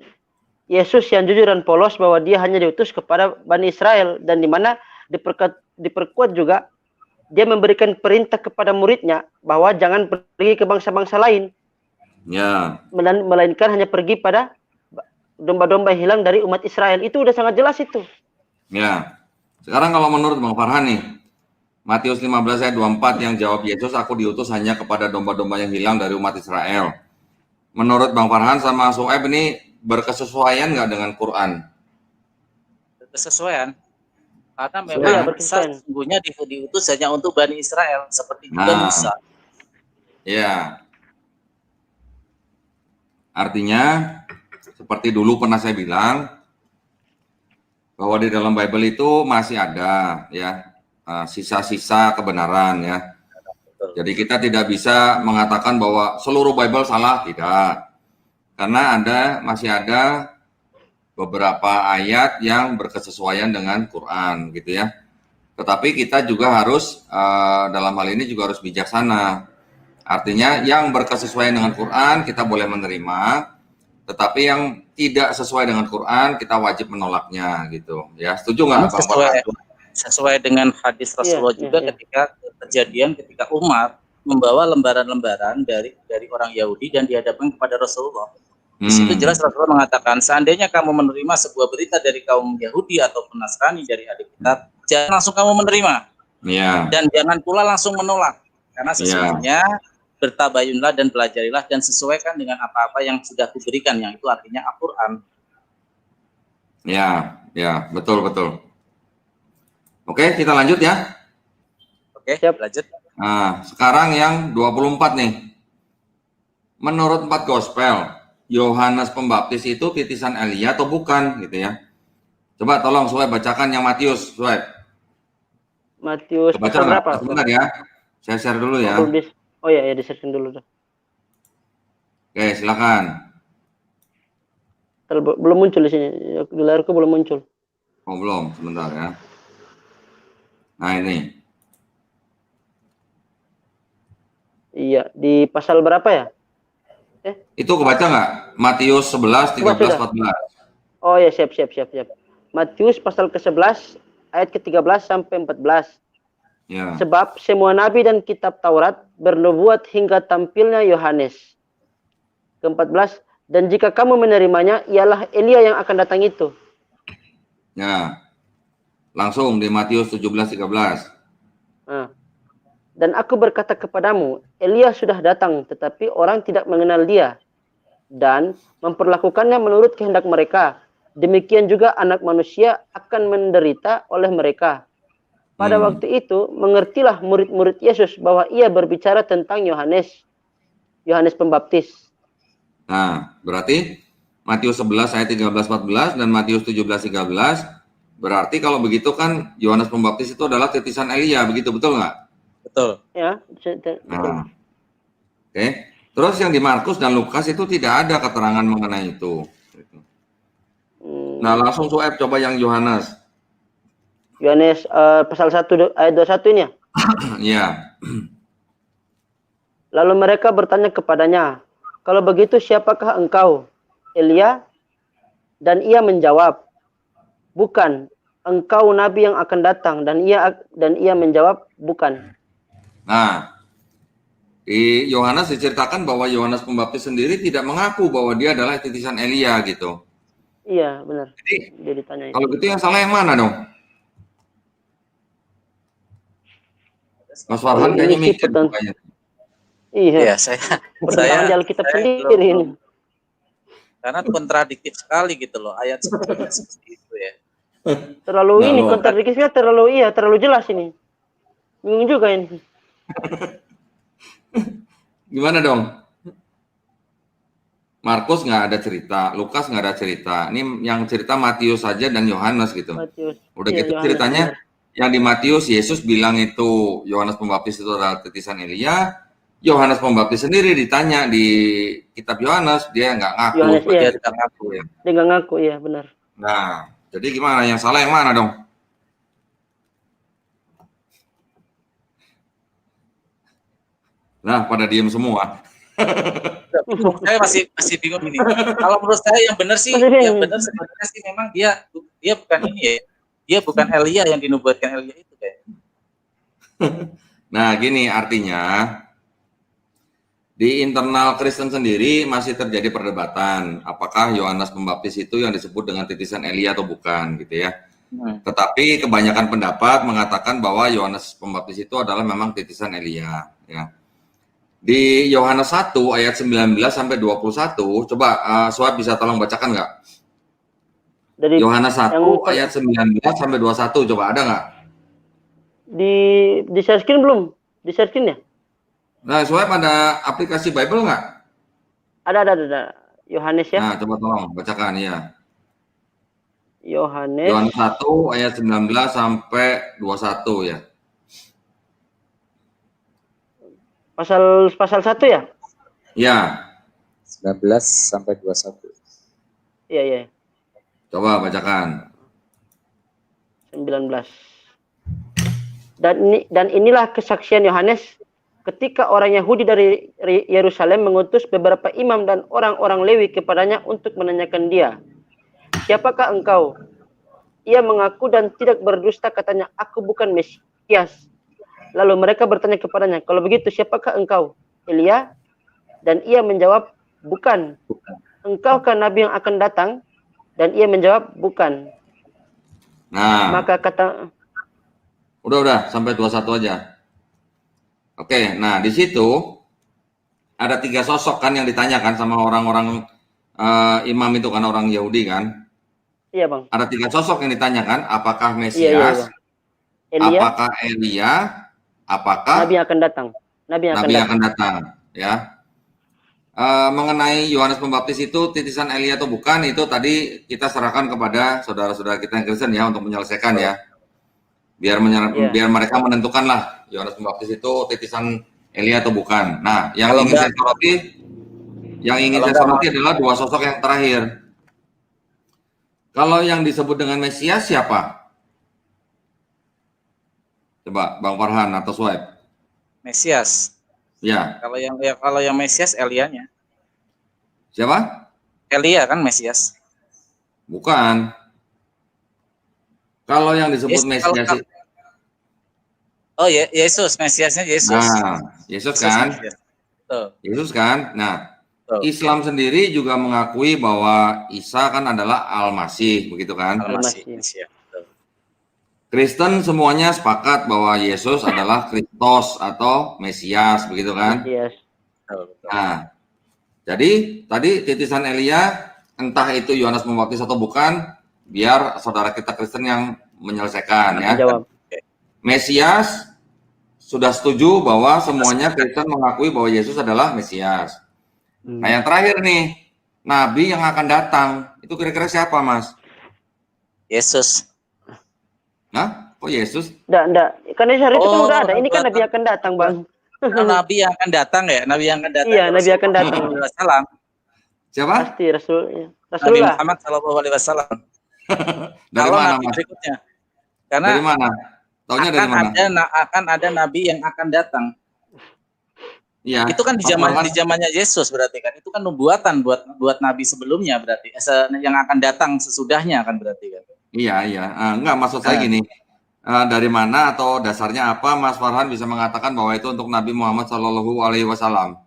Yesus yang jujur dan polos bahwa dia hanya diutus kepada Bani Israel, dan di mana diperkuat juga dia memberikan perintah kepada muridnya bahwa jangan pergi ke bangsa-bangsa lain. Ya. Melainkan hanya pergi pada domba-domba yang hilang dari umat Israel. Itu udah sangat jelas itu. Ya. Sekarang kalau menurut Bang Farhan nih, Matius 15 ayat 24 yang jawab Yesus, aku diutus hanya kepada domba-domba yang hilang dari umat Israel. Menurut Bang Farhan sama Sueb ini berkesesuaian nggak dengan Quran? Berkesesuaian. Karena memang sesungguhnya diutus hanya untuk Bani Israel, seperti juga Musa. Ya. Artinya, seperti dulu pernah saya bilang, bahwa di dalam Bible itu masih ada ya sisa-sisa kebenaran ya. Jadi kita tidak bisa mengatakan bahwa seluruh Bible salah, tidak. Karena masih ada beberapa ayat yang berkesesuaian dengan Quran gitu ya. Tetapi kita juga harus dalam hal ini juga harus bijaksana. Artinya yang berkesesuaian dengan Quran kita boleh menerima, tetapi yang tidak sesuai dengan Quran kita wajib menolaknya gitu ya. Setuju nggak Bang? Sesuai dengan hadis Rasulullah juga ketika kejadian ketika umat membawa lembaran-lembaran dari orang Yahudi dan dihadapkan kepada Rasulullah. Di situ jelas Rasulullah mengatakan, seandainya kamu menerima sebuah berita dari kaum Yahudi atau Nasrani dari ahli kitab, jangan langsung kamu menerima. Dan jangan pula langsung menolak, karena sesungguhnya bertabayunlah dan pelajarilah dan sesuaikan dengan apa-apa yang sudah kuberikan, yang itu artinya Al-Quran. Ya, betul. Oke, kita lanjut ya. Oke, lanjut. Nah, sekarang yang 24 nih. Menurut 4 gospel, Yohanes Pembaptis itu titisan Elia atau bukan gitu ya. Coba tolong Sueb bacakan yang Matius, Sueb. Matius pasal berapa? Sebentar ya. Saya share dulu ya. Oh ya, di-share dulu tuh. Oke, silakan. Belum muncul di sini. Di layarku belum muncul. Oh, belum. Sebentar ya. Nah, ini. Iya, di pasal berapa ya? Itu kebaca nggak? Matius 11, 13, 14. Oh ya, siap. Matius pasal ke-11 ayat ke-13 sampai 14. Ya. Sebab semua nabi dan kitab Taurat bernubuat hingga tampilnya Yohanes. Ke-14, dan jika kamu menerimanya, ialah Elia yang akan datang itu. Ya. Langsung di Matius 17, 13. Dan aku berkata kepadamu, Elia sudah datang, tetapi orang tidak mengenal dia dan memperlakukannya menurut kehendak mereka. Demikian juga anak manusia akan menderita oleh mereka. Pada waktu itu, mengertilah murid-murid Yesus bahwa ia berbicara tentang Yohanes Pembaptis. Nah, berarti Matius 11 ayat 13-14 dan Matius 17-13, berarti kalau begitu kan Yohanes Pembaptis itu adalah titisan Elia, begitu betul nggak? Betul. Ya, betul. Oke. Terus yang di Markus dan Lukas itu tidak ada keterangan mengenai itu. Nah, langsung Sueb coba yang Yohanes. Yohanes pasal 1 ayat 21 ini ya? Iya. Lalu mereka bertanya kepadanya, "Kalau begitu siapakah engkau?" Elia, dan ia menjawab, "Bukan, engkau nabi yang akan datang." Dan ia menjawab, "Bukan." Nah, di Yohanes diceritakan bahwa Yohanes Pembaptis sendiri tidak mengaku bahwa dia adalah titisan Elia gitu. Iya, benar. Jadi Dia ditanya kalau itu. gitu yang salah yang mana dong? Mas Farhan Ini kayaknya sih mikir kayaknya. Iya, iya, saya pertentangan di Alkitab saya sendiri ini. belum, karena kontradiktif sekali gitu loh ayat sebelumnya seperti itu ya. Terlalu Nah, ini lo kontradiktifnya terlalu jelas ini. Bingung juga ini. gimana dong? Markus nggak ada cerita, Lukas nggak ada cerita. Ini yang cerita Matius saja dan Yohanes gitu. Matius. Udah Iya, gitu Yohanes ceritanya benar. yang di Matius Yesus bilang itu Yohanes Pembaptis itu adalah titisan Elia. Yohanes Pembaptis sendiri ditanya di kitab Yohanes, dia nggak ngaku Yohanes, sebagai iya. Dia tidak ngaku. itu ya. Dia nggak ngaku, iya benar. Nah, jadi gimana? Yang salah yang mana dong? Nah, pada diem semua. Saya masih bingung ini. Kalau menurut saya yang benar sih, Masih yang bingung. benar sebenarnya sih memang dia bukan ini ya. Dia bukan Elia yang dinubuatkan Elia itu kayak. Nah, gini artinya di internal Kristen sendiri masih terjadi perdebatan apakah Yohanes Pembaptis itu yang disebut dengan titisan Elia atau bukan gitu ya. Tetapi kebanyakan pendapat mengatakan bahwa Yohanes Pembaptis itu adalah memang titisan Elia ya. Di Yohanes 1 ayat 19 sampai 21, coba Suap bisa tolong bacakan nggak? Dari Yohanes 1 yang ayat 19 sampai 21, coba ada nggak? di share screen belum? Di share screen ya? Nah, Suap ada aplikasi Bible nggak? Ada. Yohanes ya. Nah, coba tolong bacakan ya. Yohanes Yohanes 1 ayat 19 sampai 21 ya. pasal 1 ya? Ya, 19 sampai 21. Iya. coba bacakan. 19. Dan inilah kesaksian Yohanes ketika orang Yahudi dari Yerusalem mengutus beberapa imam dan orang-orang Lewi kepadanya untuk menanyakan dia, "Siapakah engkau?" Ia mengaku dan tidak berdusta, katanya, "Aku bukan Mesias." Lalu mereka bertanya kepadanya, "Kalau begitu siapakah engkau?" Elia, dan ia menjawab, "Bukan." "Engkaukah nabi yang akan datang?" Dan ia menjawab, "Bukan." Nah, Maka kata udah sampai 21 aja. Oke, nah di situ ada 3 sosok kan yang ditanyakan sama orang-orang imam itu kan, orang Yahudi kan. Iya, Bang. Ada 3 sosok yang ditanyakan, apakah Iya, Mesias, Bang. Elia, apakah Elia, apakah nabi yang akan datang. Nabi yang akan datang, ya. Mengenai Yohanes Pembaptis itu titisan Elia atau bukan, itu tadi kita serahkan kepada saudara-saudara kita yang Kristen ya untuk menyelesaikan ya. Biar mereka menentukan lah Yohanes Pembaptis itu titisan Elia atau bukan. Nah, yang Kalau ingin saya soroti adalah 2 sosok yang terakhir. Kalau yang disebut dengan Mesias siapa? Coba Bang Farhan atau Swipe. Mesias. Ya. Kalau yang Mesias Elianya. Siapa? Elia kan Mesias. Bukan. Kalau yang disebut Mesias itu, oh ya, Yesus, Mesiasnya Yesus. nah, Yesus kan? Yesus kan? Nah, Islam sendiri juga mengakui bahwa Isa kan adalah Al-Masih, begitu kan? Al-Masih. Kristen semuanya sepakat bahwa Yesus adalah Kristus atau Mesias, begitu kan? Mesias. Nah, jadi tadi titisan Elia, entah itu Yohanes Pembaptis atau bukan, biar saudara kita Kristen yang menyelesaikan ya. Jawab. Mesias sudah setuju bahwa semuanya Kristen mengakui bahwa Yesus adalah Mesias. Nah, yang terakhir nih, Nabi yang akan datang, itu kira-kira siapa, Mas? Yesus. Nah, kok Yesus? Enggak. Karena hari itu kan udah ada. Ini kan Nabi akan datang, Bang. Nabi yang akan datang ya, Nabi yang akan datang. Iya, Nabi akan datang. Salam. Siapa? Pasti Rasulullah. Nabi Muhammad Shallallahu Alaihi Wasallam. Dari mana, Mas? Berikutnya. Karena dari mana? Taunya dari mana? Akan ada Nabi yang akan datang. Iya. Itu kan di zamannya Yesus berarti kan. Itu kan nubuatan buat nabi sebelumnya berarti. Yang akan datang sesudahnya kan berarti kan. Iya. Enggak, maksud saya gini. Dari mana atau dasarnya apa Mas Farhan bisa mengatakan bahwa itu untuk Nabi Muhammad Shallallahu Alaihi Wasallam?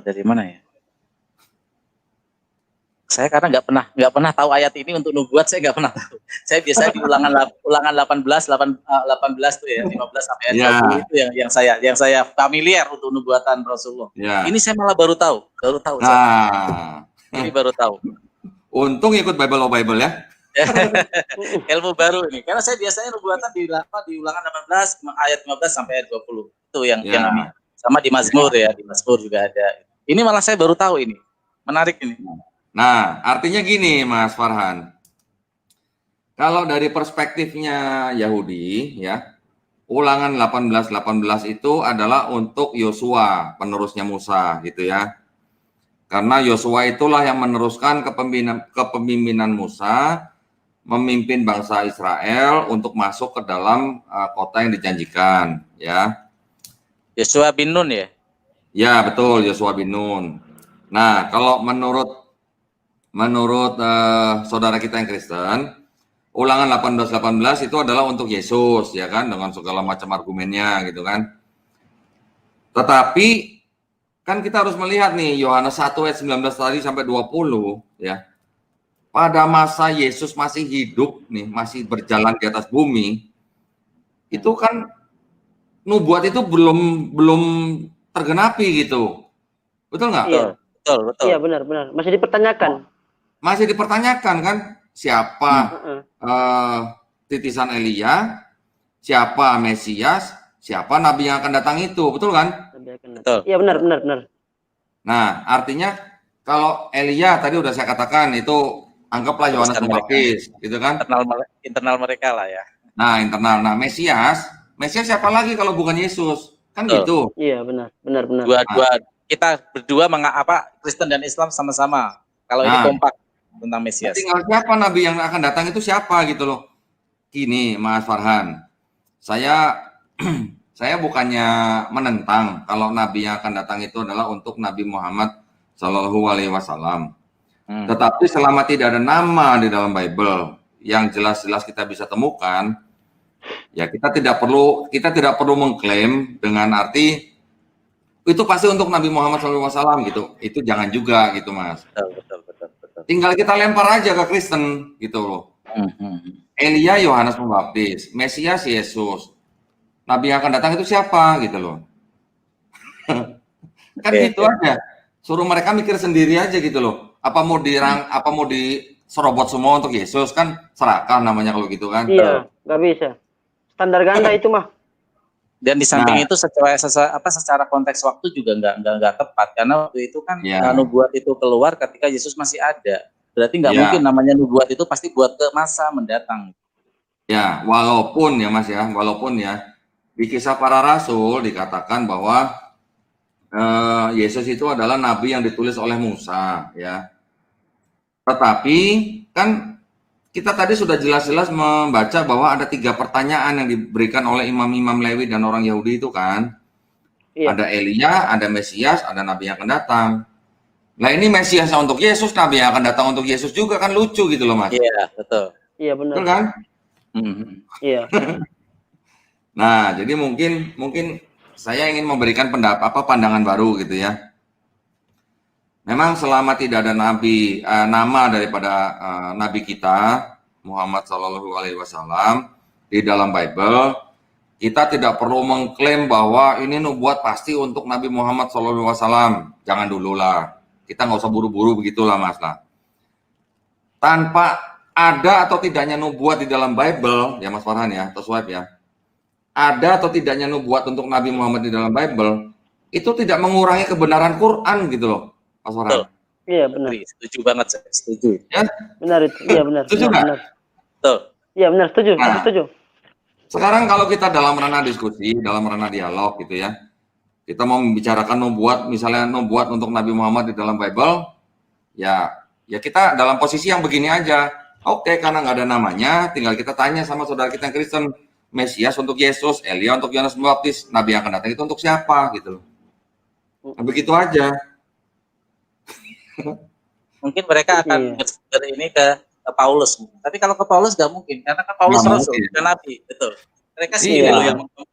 Dari mana ya? Saya karena nggak pernah tahu ayat ini untuk nubuat, saya nggak pernah tahu. Saya biasanya di ulangan 18 tuh ya, 15 sampai ayat 20 itu yang saya familiar untuk nubuatan Rasulullah. Ini saya malah baru tahu. Nah, ini baru tahu. Untung ikut Bible ya. Ilmu baru ini. Karena saya biasanya nubuatan di ulangan 18 ayat 15 sampai ayat 20. Itu yang ini. Sama di Mazmur ya, di Mazmur juga ada. Ini malah saya baru tahu ini. Menarik ini. Nah, artinya gini Mas Farhan. Kalau dari perspektifnya Yahudi ya, ulangan 18 itu adalah untuk Yosua, penerusnya Musa gitu ya. Karena Yosua itulah yang meneruskan kepemimpinan Musa memimpin bangsa Israel untuk masuk ke dalam kota yang dijanjikan ya. Yosua bin Nun ya? Ya, betul, Yosua bin Nun. Nah, kalau menurut saudara kita yang Kristen, ulangan 18 itu adalah untuk Yesus ya kan, dengan segala macam argumennya gitu kan. Tetapi kan kita harus melihat nih Yohanes 1 ayat 19 tadi sampai 20 ya. Pada masa Yesus masih hidup nih, masih berjalan di atas bumi, itu kan nubuat itu belum tergenapi gitu. Betul nggak? Iya. Betul. Iya, benar. Masih dipertanyakan. Masih dipertanyakan kan siapa titisan Elia, siapa Mesias, siapa nabi yang akan datang itu, betul kan? Betul. Iya, benar. Nah, artinya kalau Elia tadi udah saya katakan itu anggaplah Yohanes Pembaptis, gitu kan? Internal mereka lah ya. Nah, internal. Nah, Mesias siapa lagi kalau bukan Yesus? Kan gitu. Iya, benar. Kita berdua Kristen dan Islam sama-sama. Kalau ini kompak tentang Mesias. Tinggal siapa nabi yang akan datang itu siapa gitu loh. Gini, Mas Farhan. Saya bukannya menentang kalau nabi yang akan datang itu adalah untuk Nabi Muhammad Shallallahu Alaihi Wasallam. Tetapi selama tidak ada nama di dalam Bible yang jelas-jelas kita bisa temukan, ya kita tidak perlu mengklaim dengan arti itu pasti untuk Nabi Muhammad SAW gitu. Itu jangan juga gitu Mas. Betul. Tinggal kita lempar aja ke Kristen gitu loh. Elia Yohanes Pembaptis, Mesias Yesus. Nabi yang akan datang itu siapa gitu loh. Kan gitu aja. Suruh mereka mikir sendiri aja gitu loh. Apa mau diserobot semua untuk Yesus, kan serakah namanya kalau gitu kan. Iya, nggak bisa. Standar ganda itu mah. Dan di samping itu secara konteks waktu juga nggak tepat, karena waktu itu kan nubuat itu keluar ketika Yesus masih ada. Berarti nggak mungkin namanya nubuat itu pasti buat ke masa mendatang. Ya, walaupun di Kisah Para Rasul dikatakan bahwa Yesus itu adalah nabi yang ditulis oleh Musa ya. Tetapi kan kita tadi sudah jelas-jelas membaca bahwa ada 3 pertanyaan yang diberikan oleh imam-imam Lewi dan orang Yahudi itu kan. Iya. Ada Elia, ada Mesias, ada nabi yang akan datang. Nah ini Mesias untuk Yesus, nabi yang akan datang untuk Yesus juga, kan lucu gitu loh Mas. Iya, betul. Iya benar. Betul kan? Iya. Nah, jadi mungkin saya ingin memberikan pandangan baru gitu ya. Memang selama tidak ada nama daripada nabi kita Muhammad Shallallahu Alaihi Wasallam di dalam Bible, kita tidak perlu mengklaim bahwa ini nubuat pasti untuk Nabi Muhammad Shallallahu Alaihi Wasallam. Jangan dulu lah, kita nggak usah buru-buru begitulah Mas lah. Tanpa ada atau tidaknya nubuat di dalam Bible, ya Mas Farhan ya, atau Swipe ya, ada atau tidaknya nubuat untuk Nabi Muhammad di dalam Bible, itu tidak mengurangi kebenaran Quran gitu loh. Mas Farhan. Iya benar. Setuju banget saya, setuju. Ya? Benar itu. Iya benar. Setuju benar. Betul. Iya benar, setuju. Nah, Setuju. Sekarang kalau kita dalam ranah diskusi, dalam ranah dialog gitu ya, kita mau membicarakan misalnya nubuat untuk Nabi Muhammad di dalam Bible, ya kita dalam posisi yang begini aja. Oke, karena nggak ada namanya, tinggal kita tanya sama saudara kita yang Kristen, Mesias untuk Yesus, Elia untuk Yohanes Pembaptis, Nabi yang akan datang itu untuk siapa gitu loh. Nah, begitu aja. Mungkin mereka akan ini ke Paulus. Tapi kalau ke Paulus nggak mungkin, karena ke Paulus Nggak rasul, mungkin. bukan nabi, betul. Mereka sendiri loh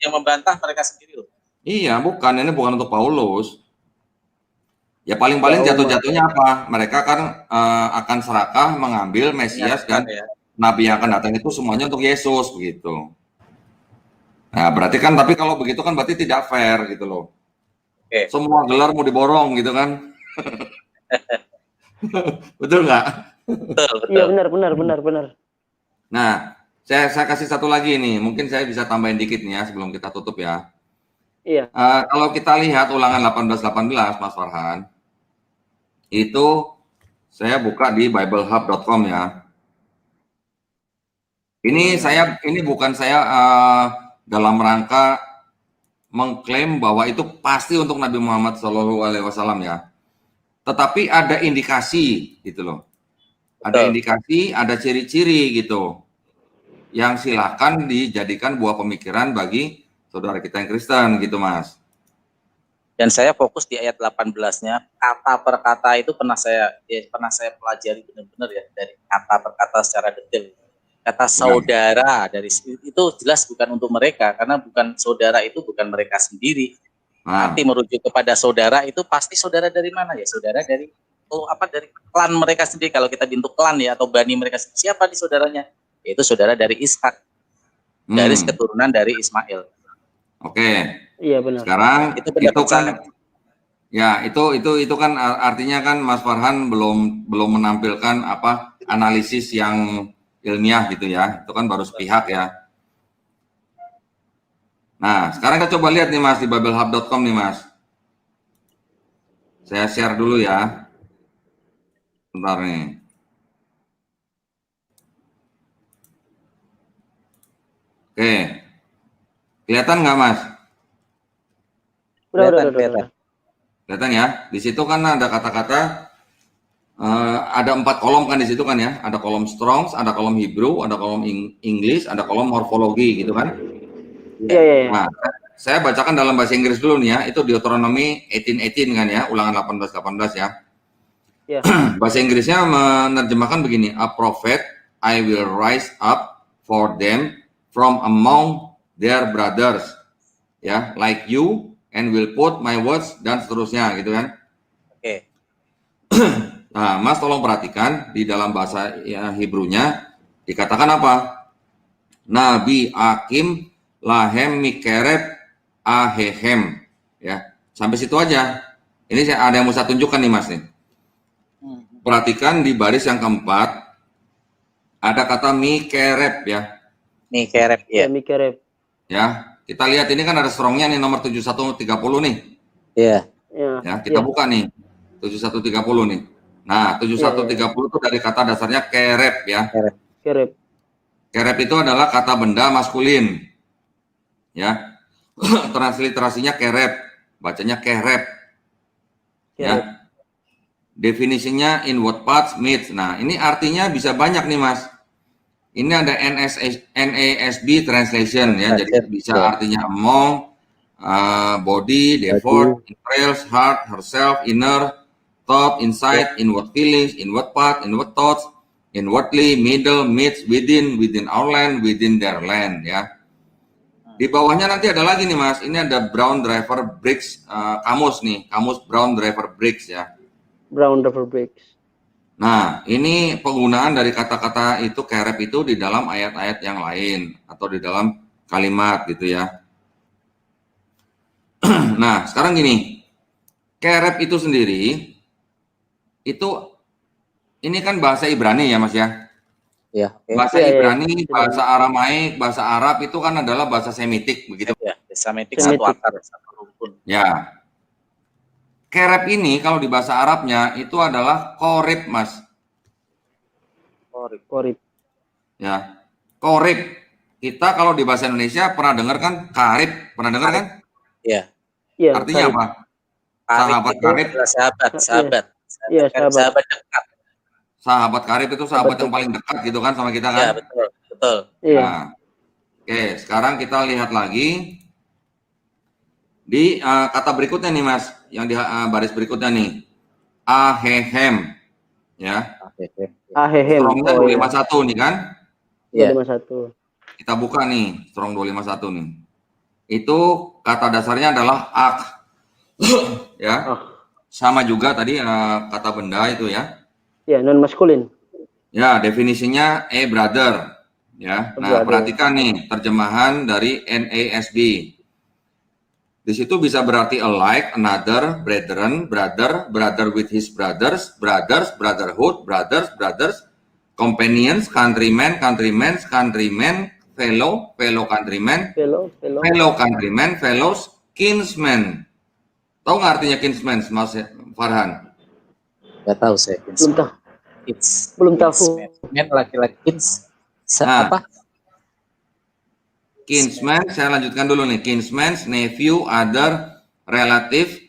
yang membantah mereka sendiri loh. Iya, bukan, ini bukan untuk Paulus. Ya paling-paling jatuh-jatuhnya apa? Mereka kan akan serakah mengambil Mesias dan Nabi yang akan datang itu semuanya untuk Yesus begitu. Nah, berarti kan, tapi kalau begitu kan berarti tidak fair gitu loh. Semua gelar mau diborong gitu kan? Betul nggak? Betul. Iya, benar. Nah, saya kasih satu lagi nih, mungkin saya bisa tambahin dikit nih ya sebelum kita tutup ya. Iya. Kalau kita lihat ulangan 18 Mas Farhan, itu saya buka di biblehub.com ya. Ini bukan saya dalam rangka mengklaim bahwa itu pasti untuk Nabi Muhammad SAW ya. Tetapi ada indikasi gitu loh. Ada indikasi, ada ciri-ciri gitu. Yang silakan dijadikan buah pemikiran bagi saudara kita yang Kristen gitu, Mas. Dan saya fokus di ayat 18-nya, kata per kata itu pernah saya pelajari benar-benar ya, dari kata per kata secara detail. Kata saudara dari itu jelas bukan untuk mereka, karena bukan saudara itu bukan mereka sendiri. Nanti merujuk kepada saudara itu pasti saudara dari mana ya? Saudara dari dari klan mereka sendiri. Kalau kita bentuk klan ya atau bani mereka sendiri, siapa di saudaranya? Yaitu saudara dari Ishak, garis keturunan dari Ismail. Oke. Iya benar. Sekarang itu kan ya itu kan artinya kan Mas Farhan belum menampilkan apa analisis yang ilmiah gitu ya. Itu kan baru sepihak ya. Nah, sekarang kita coba lihat nih Mas di biblehub.com nih Mas. Saya share dulu ya. Bentar nih. Oke. Kelihatan nggak Mas? Udah. Kelihatan ya. Di situ kan ada kata-kata ada 4 kolom kan di situ kan ya. Ada kolom Strongs, ada kolom Hebrew, ada kolom English, ada kolom morfologi gitu kan. Iya. Nah, saya bacakan dalam bahasa Inggris dulu nih ya. Itu Deuteronomy 18:18 kan ya, ulangan 18:18 ya. Iya. Bahasa Inggrisnya menerjemahkan begini, a prophet I will rise up for them from among their brothers. Ya, like you and will put my words dan seterusnya gitu kan. Oke. Nah, Mas tolong perhatikan di dalam bahasa Hebrew-nya dikatakan apa? Nabi Akim lahem mikereb ahehem ya. Sampai situ aja. Ini ada yang mau saya tunjukkan nih Mas nih. Perhatikan di baris yang keempat ada kata mikereb ya. Mikereb ya. Mikereb. Ya, kita lihat ini kan ada strongnya nih nomor 7130 nih. Iya. Ya, kita buka nih 7130 nih. Nah, 7130 itu dari kata dasarnya kereb ya. Kereb. Kereb itu adalah kata benda maskulin. Ya. Transliterasinya kereb, bacanya kereb. Ya. Definisinya in what parts meets. Nah, ini artinya bisa banyak nih, Mas. Ini ada NASB translation ya, jadi bisa artinya among, body, devote, trails, heart, herself, inner, thought, insight, inward feelings, inward part, inward thoughts, inwardly, middle, midst, within our land, within their land ya. Di bawahnya nanti ada lagi nih Mas, ini ada Brown Driver Briggs kamus nih, kamus Brown Driver Briggs ya. Brown Driver Briggs. Nah, ini penggunaan dari kata-kata itu kerep itu di dalam ayat-ayat yang lain atau di dalam kalimat gitu ya. Nah, sekarang gini, kerep itu sendiri itu ini kan bahasa Ibrani ya Mas ya. Ya. Bahasa Ibrani, bahasa Aramaik, bahasa Arab itu kan adalah bahasa Semitik begitu. Ya, Semitik satu akar, satu rumpun. Ya. Kerep ini kalau di bahasa Arabnya itu adalah korib, Mas. Korib. Ya, korib. Kita kalau di bahasa Indonesia pernah dengar kan karib, pernah dengar kan? Iya. Iya. Artinya karib. apa? Sahabat karib. Sahabat. Iya, sahabat dekat. Sahabat karib itu sahabat yang paling dekat gitu kan sama kita kan? Iya, betul. Iya. Nah, Oke, sekarang kita lihat lagi di kata berikutnya nih Mas, yang di baris berikutnya nih. Ahehem, ya. Ahehem. Strongnya Oh iya. 251 nih kan? Iya. 251. Kita buka nih, strong 251 nih. Itu kata dasarnya adalah ak. Ya. Ah. Sama juga tadi kata benda itu ya. Ya, non maskulin. Ya, definisinya brother. Ya. Nah, Brother. perhatikan nih terjemahan dari NASB. Di situ bisa berarti alike, another, brethren, brother, brother with his brothers, brothers, brotherhood, brothers, companions, countrymen, fellow, countrymen, Fellow. countrymen, fellows, kinsmen. Tahu nggak artinya kinsmen, Mas Farhan? Nggak tahu saya. Belum tahu. Kids. Belum tahu. Men laki-laki kids. Nah. Apa? Kinsman, saya lanjutkan dulu nih. Kinsman, nephew, other, relative.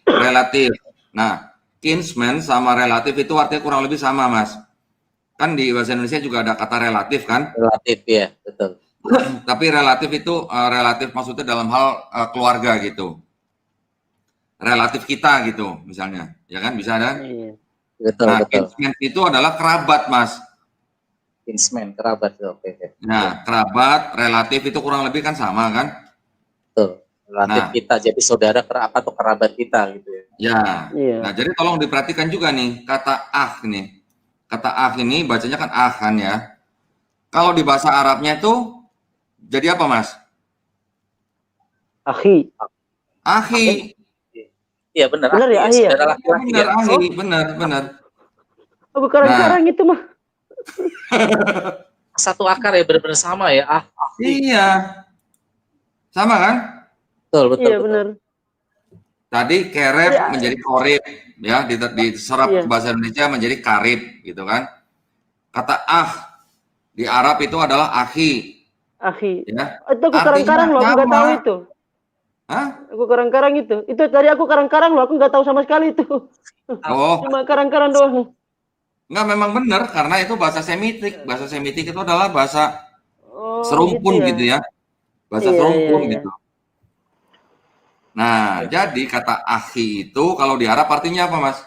Nah, kinsman sama relatif itu artinya kurang lebih sama, Mas. Kan di bahasa Indonesia juga ada kata relatif kan? Relatif ya, betul. Tapi relatif itu relatif maksudnya dalam hal keluarga gitu. Relatif kita gitu, misalnya. Ya kan, bisa ada? Iya. Betul, Nah, betul. kinsman itu adalah kerabat, Mas. Kinsman, kerabat. Oke. Nah, kerabat, relatif itu kurang lebih kan sama kan? Betul. Relatif Nah. kita, jadi saudara atau kerabat kita gitu ya. Ya. Iya. Nah, jadi tolong diperhatikan juga nih kata nih. Kata ini bacanya kan kan ya. Kalau di bahasa Arabnya itu jadi apa, Mas? Akhi. Iya benar. Benar ya, ahi ya? Saudara laki-laki Benar, ya. ahi, benar. Aku karang-karang itu mah. Satu akar ya, benar-benar sama ya. Iya. Sama kan? Betul. Iya benar. Tadi kerep Ya. menjadi korib ya, diserap Iya. bahasa Indonesia menjadi karib gitu kan. Kata di Arab itu adalah akhi. Akhi. Ya. Itu aku karang-karang loh, aku nggak tahu itu. Hah? Aku karang-karang itu. Itu tadi aku karang-karang loh, aku nggak tahu sama sekali itu. Oh, Cuma karang-karang doang. enggak, memang benar karena itu bahasa Semitik. Bahasa Semitik itu adalah bahasa serumpun gitu ya. Bahasa Iya, serumpun iya. gitu. Nah, jadi kata akhi itu kalau di Arab artinya apa, Mas?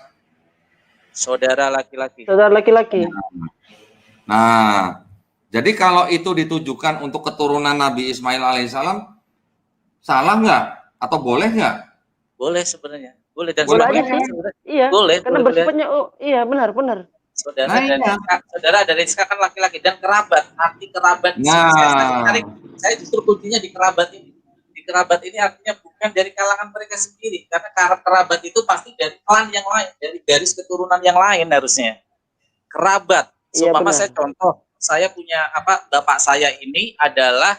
Saudara laki-laki. Saudara laki-laki. Nah, jadi kalau itu ditujukan untuk keturunan Nabi Ismail alaihissalam, salah nggak? Atau boleh nggak? Boleh sebenarnya. Boleh dan Boleh sebenarnya aja sih. sebenarnya Iya. boleh. Karena boleh. bersifatnya iya benar. Saudara Nah, dan iya. saudara dan Rizka kan laki-laki dan kerabat. Arti kerabat di sini saya justru kuncinya di kerabat ini. Di kerabat ini artinya bukan dari kalangan mereka sendiri, karena kerabat itu pasti dari klan yang lain, dari garis keturunan yang lain harusnya. Kerabat. Iya, Seumpama benar. saya contoh, saya punya bapak saya ini adalah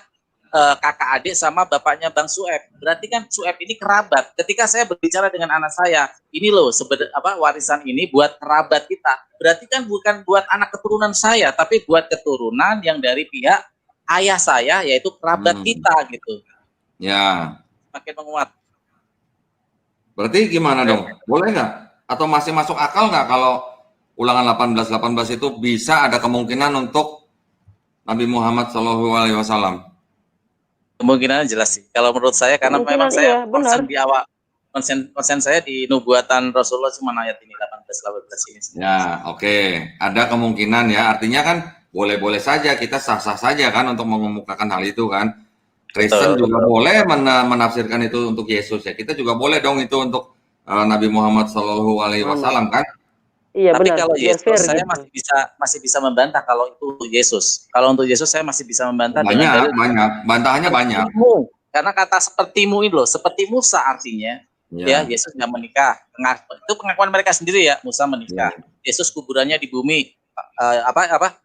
kakak adik sama bapaknya Bang Sueb. Berarti kan Sueb ini kerabat. Ketika saya berbicara dengan anak saya, ini loh warisan ini buat kerabat kita. Berarti kan bukan buat anak keturunan saya, tapi buat keturunan yang dari pihak ayah saya, yaitu kerabat kita gitu. Ya. Makin menguat. Berarti gimana dong? Boleh nggak? Atau masih masuk akal nggak kalau ulangan 18 itu bisa ada kemungkinan untuk Nabi Muhammad SAW? Kemungkinan jelas sih. Kalau menurut saya, karena memang saya konsen di awal, konsen saya di nubuatan Rasulullah cuma ayat ini 18 ini. Ya, oke. Ada kemungkinan ya. Artinya kan boleh-boleh saja, kita sah-sah saja kan untuk mengemukakan hal itu kan. Kristen juga boleh menafsirkan itu untuk Yesus ya. Kita juga boleh dong itu untuk Nabi Muhammad SAW kan. Iya, tapi benar. kalau Yesus fair, saya gitu. masih bisa membantah kalau itu Yesus. Kalau untuk Yesus saya masih bisa membantah banyak. Bantahannya banyak. Karena kata sepertimu ini loh, seperti Musa artinya. Ya, Yesus nggak menikah. Itu pengakuan mereka sendiri ya, Musa menikah. Yesus kuburannya di bumi.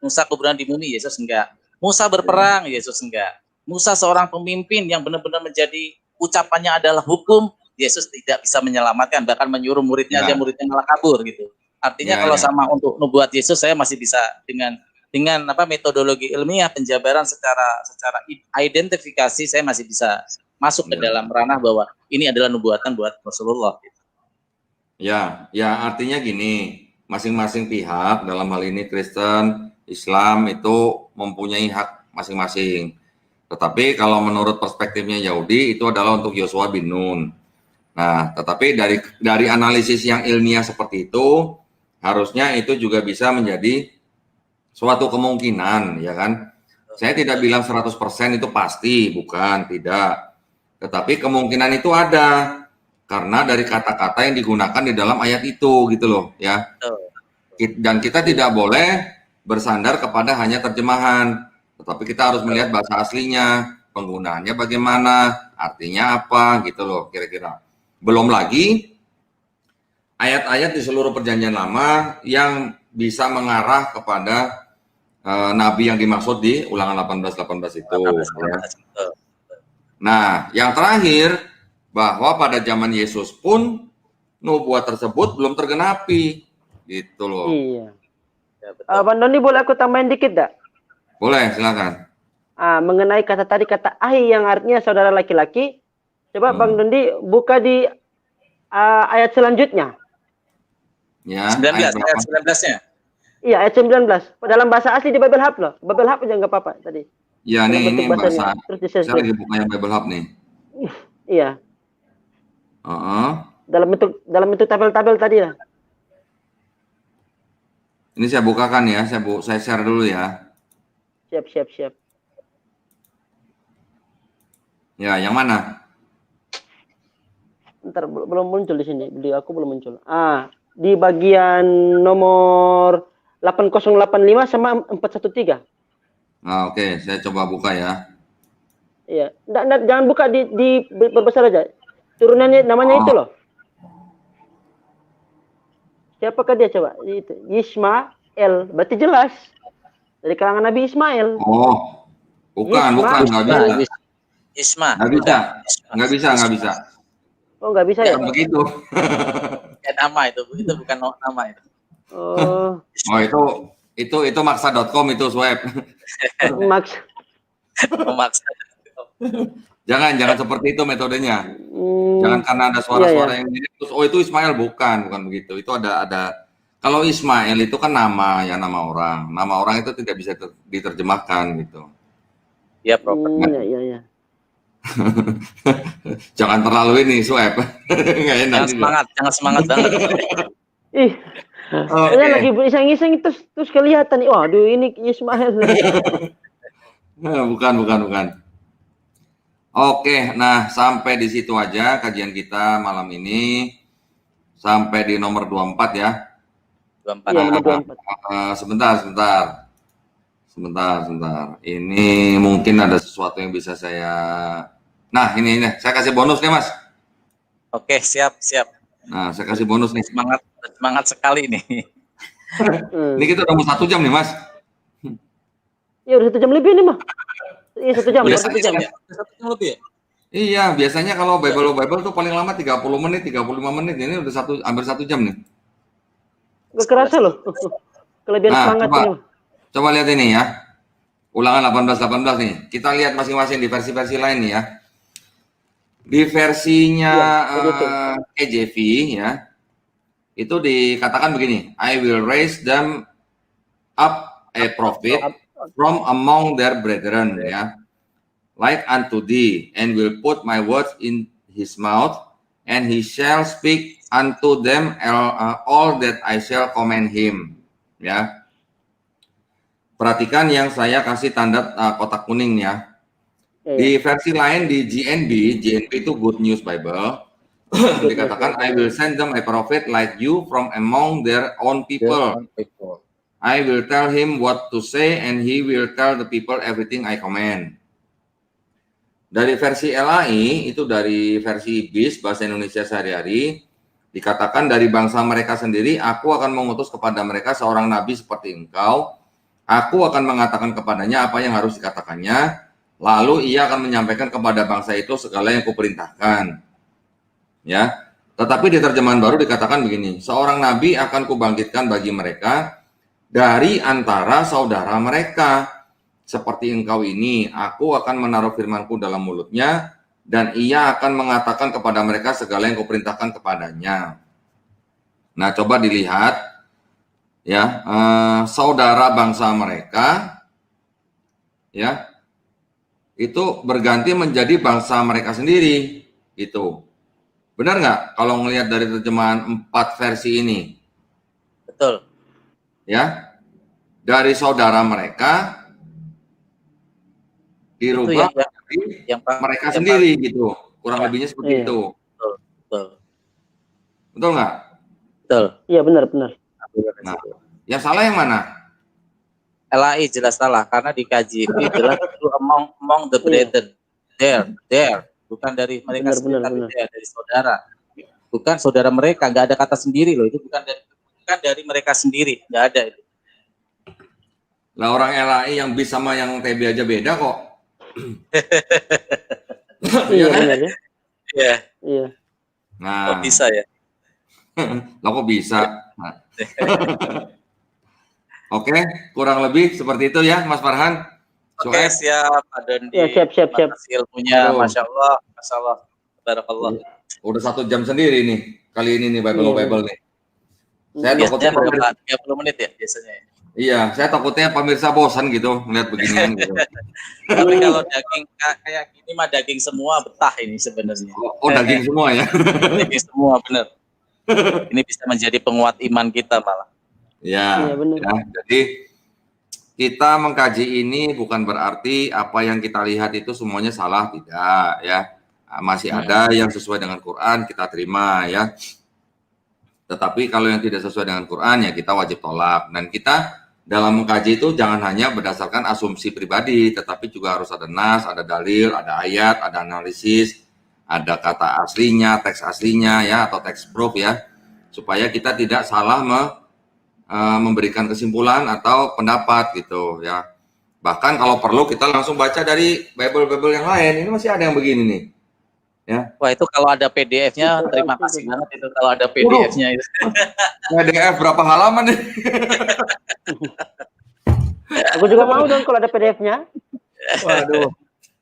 Musa kuburan di bumi, Yesus enggak. Musa berperang, Yesus enggak. Musa seorang pemimpin yang benar-benar menjadi ucapannya adalah hukum, Yesus tidak bisa menyelamatkan, bahkan menyuruh muridnya aja, muridnya malah kabur gitu. Artinya kalau sama untuk nubuat Yesus saya masih bisa dengan metodologi ilmiah penjabaran secara identifikasi saya masih bisa masuk ke dalam ranah bahwa ini adalah nubuatan buat Rasulullah. Ya artinya gini, masing-masing pihak dalam hal ini Kristen, Islam itu mempunyai hak masing-masing. Tetapi kalau menurut perspektifnya Yahudi itu adalah untuk Yosua bin Nun. Nah, tetapi dari analisis yang ilmiah seperti itu, harusnya itu juga bisa menjadi suatu kemungkinan, ya kan? Saya tidak bilang 100% itu pasti, bukan, tidak. Tetapi kemungkinan itu ada karena dari kata-kata yang digunakan di dalam ayat itu, gitu loh, ya. Dan kita tidak boleh bersandar kepada hanya terjemahan, tetapi kita harus melihat bahasa aslinya, penggunaannya bagaimana, artinya apa, gitu loh, kira-kira. Belum lagi ayat-ayat di seluruh perjanjian lama yang bisa mengarah kepada nabi yang dimaksud di Ulangan 18:18 itu. Ya. Nah, yang terakhir, bahwa pada zaman Yesus pun nubuat tersebut belum tergenapi, gitu loh. Iya. Bang Doni, boleh aku tambahin dikit dak? Boleh, silakan. Mengenai kata tadi, kata ahi yang artinya saudara laki-laki, coba Bang Dondi buka di ayat selanjutnya. Ya, 19, ayat 19-nya. Iya, ayat 19. Dalam bahasa asli di Bible Hub loh. Bible Hub aja nggak apa-apa tadi. Iya, ini bahasa. Terus saya lagi buka yang Bible Hub nih. Iya. Dalam bentuk tabel-tabel tadi lah. Ini saya bukakan ya, saya share dulu ya. Siap. Ya, yang mana? Ntar belum muncul di sini. Aku belum muncul. Di bagian nomor 8085 sama 413. Oke, saya coba buka ya. Iya, jangan buka di berbesar aja. Turunannya namanya itu loh. Siapakah dia coba? Itu Ismail, berarti jelas dari kalangan Nabi Ismail. Oh, bukan, nggak bisa. Isma. Nggak bisa. Oh, nggak bisa ya? Begitu. Nama itu bukan nama itu. Oh, itu maksa.com itu swab. Maksa. Jangan seperti itu metodenya. Jangan karena ada suara-suara yang mirip terus itu Ismail, bukan begitu. Itu ada kalau Ismail itu kan nama orang. Nama orang itu tidak bisa diterjemahkan gitu. Ya, Prof. Iya. Jangan terlalu ini swab. Jangan semangat banget. Saya lagi iseng-iseng terus kelihatan. Waduh, ini Ismail. Bukan. Oke, nah sampai di situ aja kajian kita malam ini. Sampai di nomor 24 ya. 24. Ya, nomor 24. Sebentar. Ini mungkin ada sesuatu yang bisa saya. Nah, ini saya kasih bonus nih, Mas. Oke, siap. Nah, saya kasih bonus nih. Semangat sekali nih. Ini kita udah mau 1 jam nih, Mas. Ya udah 1 jam lebih nih, mah. Iya, 1 jam. 1 jam ya? 1 jam lebih ya? Iya, biasanya kalau Bible tuh paling lama 30 menit, 35 menit. Ini udah hampir 1 jam nih. Gak kerasa loh. Kelebihan semangat ini. Coba lihat ini ya. Ulangan 18 nih. Kita lihat masing-masing di versi-versi lain nih ya. Di versinya KJV ya. Itu dikatakan begini, I will raise them up a prophet from among their brethren ya. Like unto thee, and will put my words in his mouth, and he shall speak unto them all that I shall command him. Ya, perhatikan yang saya kasih tanda kotak kuning ya. Di versi lain di GNB itu Good News Bible, dikatakan I will send them a prophet like you from among their own people. I will tell him what to say, and he will tell the people everything I command. Dari versi LAI, itu dari versi BIS, Bahasa Indonesia Sehari-Hari, dikatakan dari bangsa mereka sendiri, aku akan mengutus kepada mereka seorang nabi seperti engkau, aku akan mengatakan kepadanya apa yang harus dikatakannya, lalu ia akan menyampaikan kepada bangsa itu segala yang kuperintahkan. Ya, tetapi di terjemahan baru dikatakan begini, seorang nabi akan kubangkitkan bagi mereka dari antara saudara mereka. Seperti engkau ini, aku akan menaruh firmanku dalam mulutnya, dan ia akan mengatakan kepada mereka segala yang kuperintahkan kepadanya. Nah, coba dilihat, ya, saudara bangsa mereka, ya, itu berganti menjadi bangsa mereka sendiri, gitu. Benar nggak kalau ngelihat dari terjemahan 4 versi ini? Betul. Ya, dari saudara mereka dirubah menjadi mereka sendiri, gitu. Kurang lebihnya seperti itu. Betul, betul. Betul nggak? Betul. Iya, benar. Nah, yang salah yang mana? LAI jelas salah karena dikaji itu jelas itu among the brethren. There, bukan dari mereka sendiri, tapi dari saudara. Bukan saudara mereka, nggak ada kata sendiri loh, itu bukan dari mereka sendiri, nggak ada itu. Lah orang LAI yang bis sama yang TB aja beda kok. Iya, benar ya. Iya. Nah, Kok bisa ya? Lah kok bisa? Nah. Oke, kurang lebih seperti itu ya, Mas Farhan. Oke, siap, Pak Dondi. Ya, siap. Ilmunya, Masya Allah, Barakallah. Udah 1 jam sendiri nih, kali ini nih Bible nih. Saya biasanya berapa? 30 menit ya biasanya. Iya, saya takutnya pemirsa bosan gitu melihat beginian gitu. Tapi kalau daging kayak gini mah daging semua betah ini sebenarnya. Oh, daging semua ya? Daging semua, benar. Ini bisa menjadi penguat iman kita malah. Ya, jadi kita mengkaji ini bukan berarti apa yang kita lihat itu semuanya salah, tidak ya. Masih ada yang sesuai dengan Quran kita terima ya. Tetapi kalau yang tidak sesuai dengan Quran ya kita wajib tolak. Dan kita dalam mengkaji itu jangan hanya berdasarkan asumsi pribadi, tetapi juga harus ada nas, ada dalil, ada ayat, ada analisis, ada kata aslinya, teks aslinya ya, atau teks proof ya, supaya kita tidak salah memberikan kesimpulan atau pendapat gitu ya. Bahkan kalau perlu kita langsung baca dari Bible yang lain. Ini masih ada yang begini nih. Ya. Wah, itu kalau ada PDF-nya terima kasih banget itu kalau ada PDF-nya itu. PDF berapa halaman nih? Aku juga mau dong kalau ada PDF-nya. Waduh.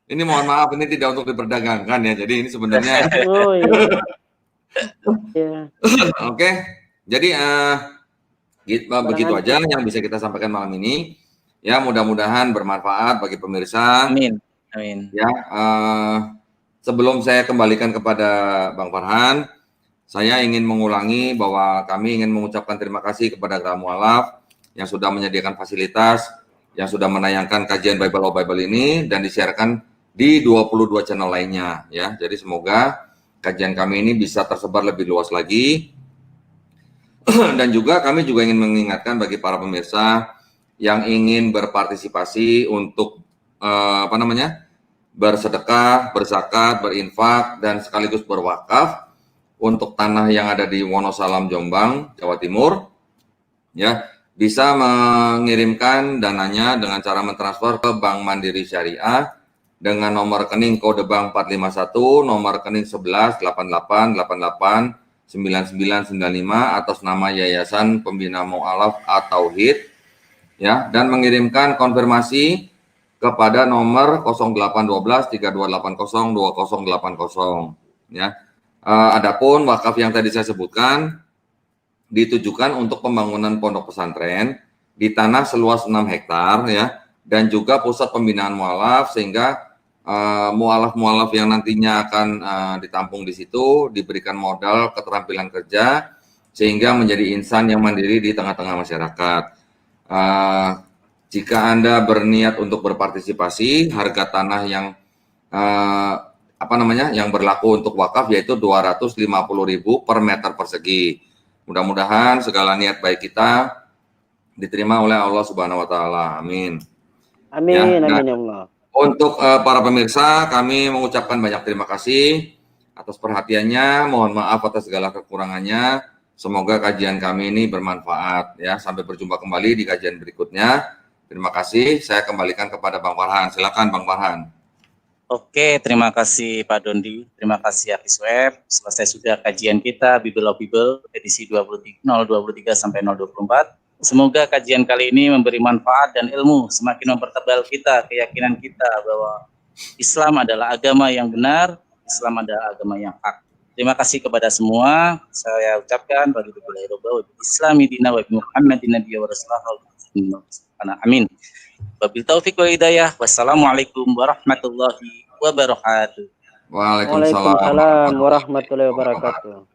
Ini mohon maaf, ini tidak untuk diperdagangkan ya. Jadi ini sebenarnya. Oh iya. Oke. Jadi begitu aja yang bisa kita sampaikan malam ini. Ya, mudah-mudahan bermanfaat bagi pemirsa. Amin. Ya, sebelum saya kembalikan kepada Bang Farhan, saya ingin mengulangi bahwa kami ingin mengucapkan terima kasih kepada Geraha Mu'alaf yang sudah menyediakan fasilitas, yang sudah menayangkan kajian Bible of Bible ini dan disiarkan di 22 channel lainnya. Ya, jadi semoga kajian kami ini bisa tersebar lebih luas lagi. Dan juga kami juga ingin mengingatkan bagi para pemirsa yang ingin berpartisipasi untuk bersedekah, berzakat, berinfak, dan sekaligus berwakaf untuk tanah yang ada di Wonosalam, Jombang, Jawa Timur, ya bisa mengirimkan dananya dengan cara mentransfer ke Bank Mandiri Syariah dengan nomor rekening kode bank 451, nomor rekening 1188889995 atas nama Yayasan Pembina Mu'alaf At-Tauhid, ya, dan mengirimkan konfirmasi kepada nomor 0812-3280-2080 ya. Adapun wakaf yang tadi saya sebutkan ditujukan untuk pembangunan pondok pesantren di tanah seluas 6 hektar ya, dan juga pusat pembinaan mualaf sehingga mualaf-mualaf yang nantinya akan ditampung di situ diberikan modal keterampilan kerja sehingga menjadi insan yang mandiri di tengah-tengah masyarakat. Jika Anda berniat untuk berpartisipasi, harga tanah yang yang berlaku untuk wakaf yaitu 250.000 per meter persegi. Mudah-mudahan segala niat baik kita diterima oleh Allah Subhanahu wa taala. Amin. Amin, ya, amin ya Allah. Untuk para pemirsa, kami mengucapkan banyak terima kasih atas perhatiannya. Mohon maaf atas segala kekurangannya. Semoga kajian kami ini bermanfaat ya. Sampai berjumpa kembali di kajian berikutnya. Terima kasih. Saya kembalikan kepada Bang Farhan. Silakan Bang Farhan. Oke, terima kasih Pak Dondi. Terima kasih Hafiz Web. Selesai sudah kajian kita Bible of Bible edisi 023 sampai 024. Semoga kajian kali ini memberi manfaat dan ilmu, semakin mempertebal kita keyakinan kita bahwa Islam adalah agama yang benar, Islam adalah agama yang hak. Terima kasih kepada semua. Saya ucapkan bagi Islami dina wa Muhammadin nabiyya wa rasulullah. Amin. Wabil taufiq wal hidayah. Wassalamualaikum warahmatullahi wabarakatuh. Waalaikumsalam Waalaikumsalam warahmatullahi wabarakatuh.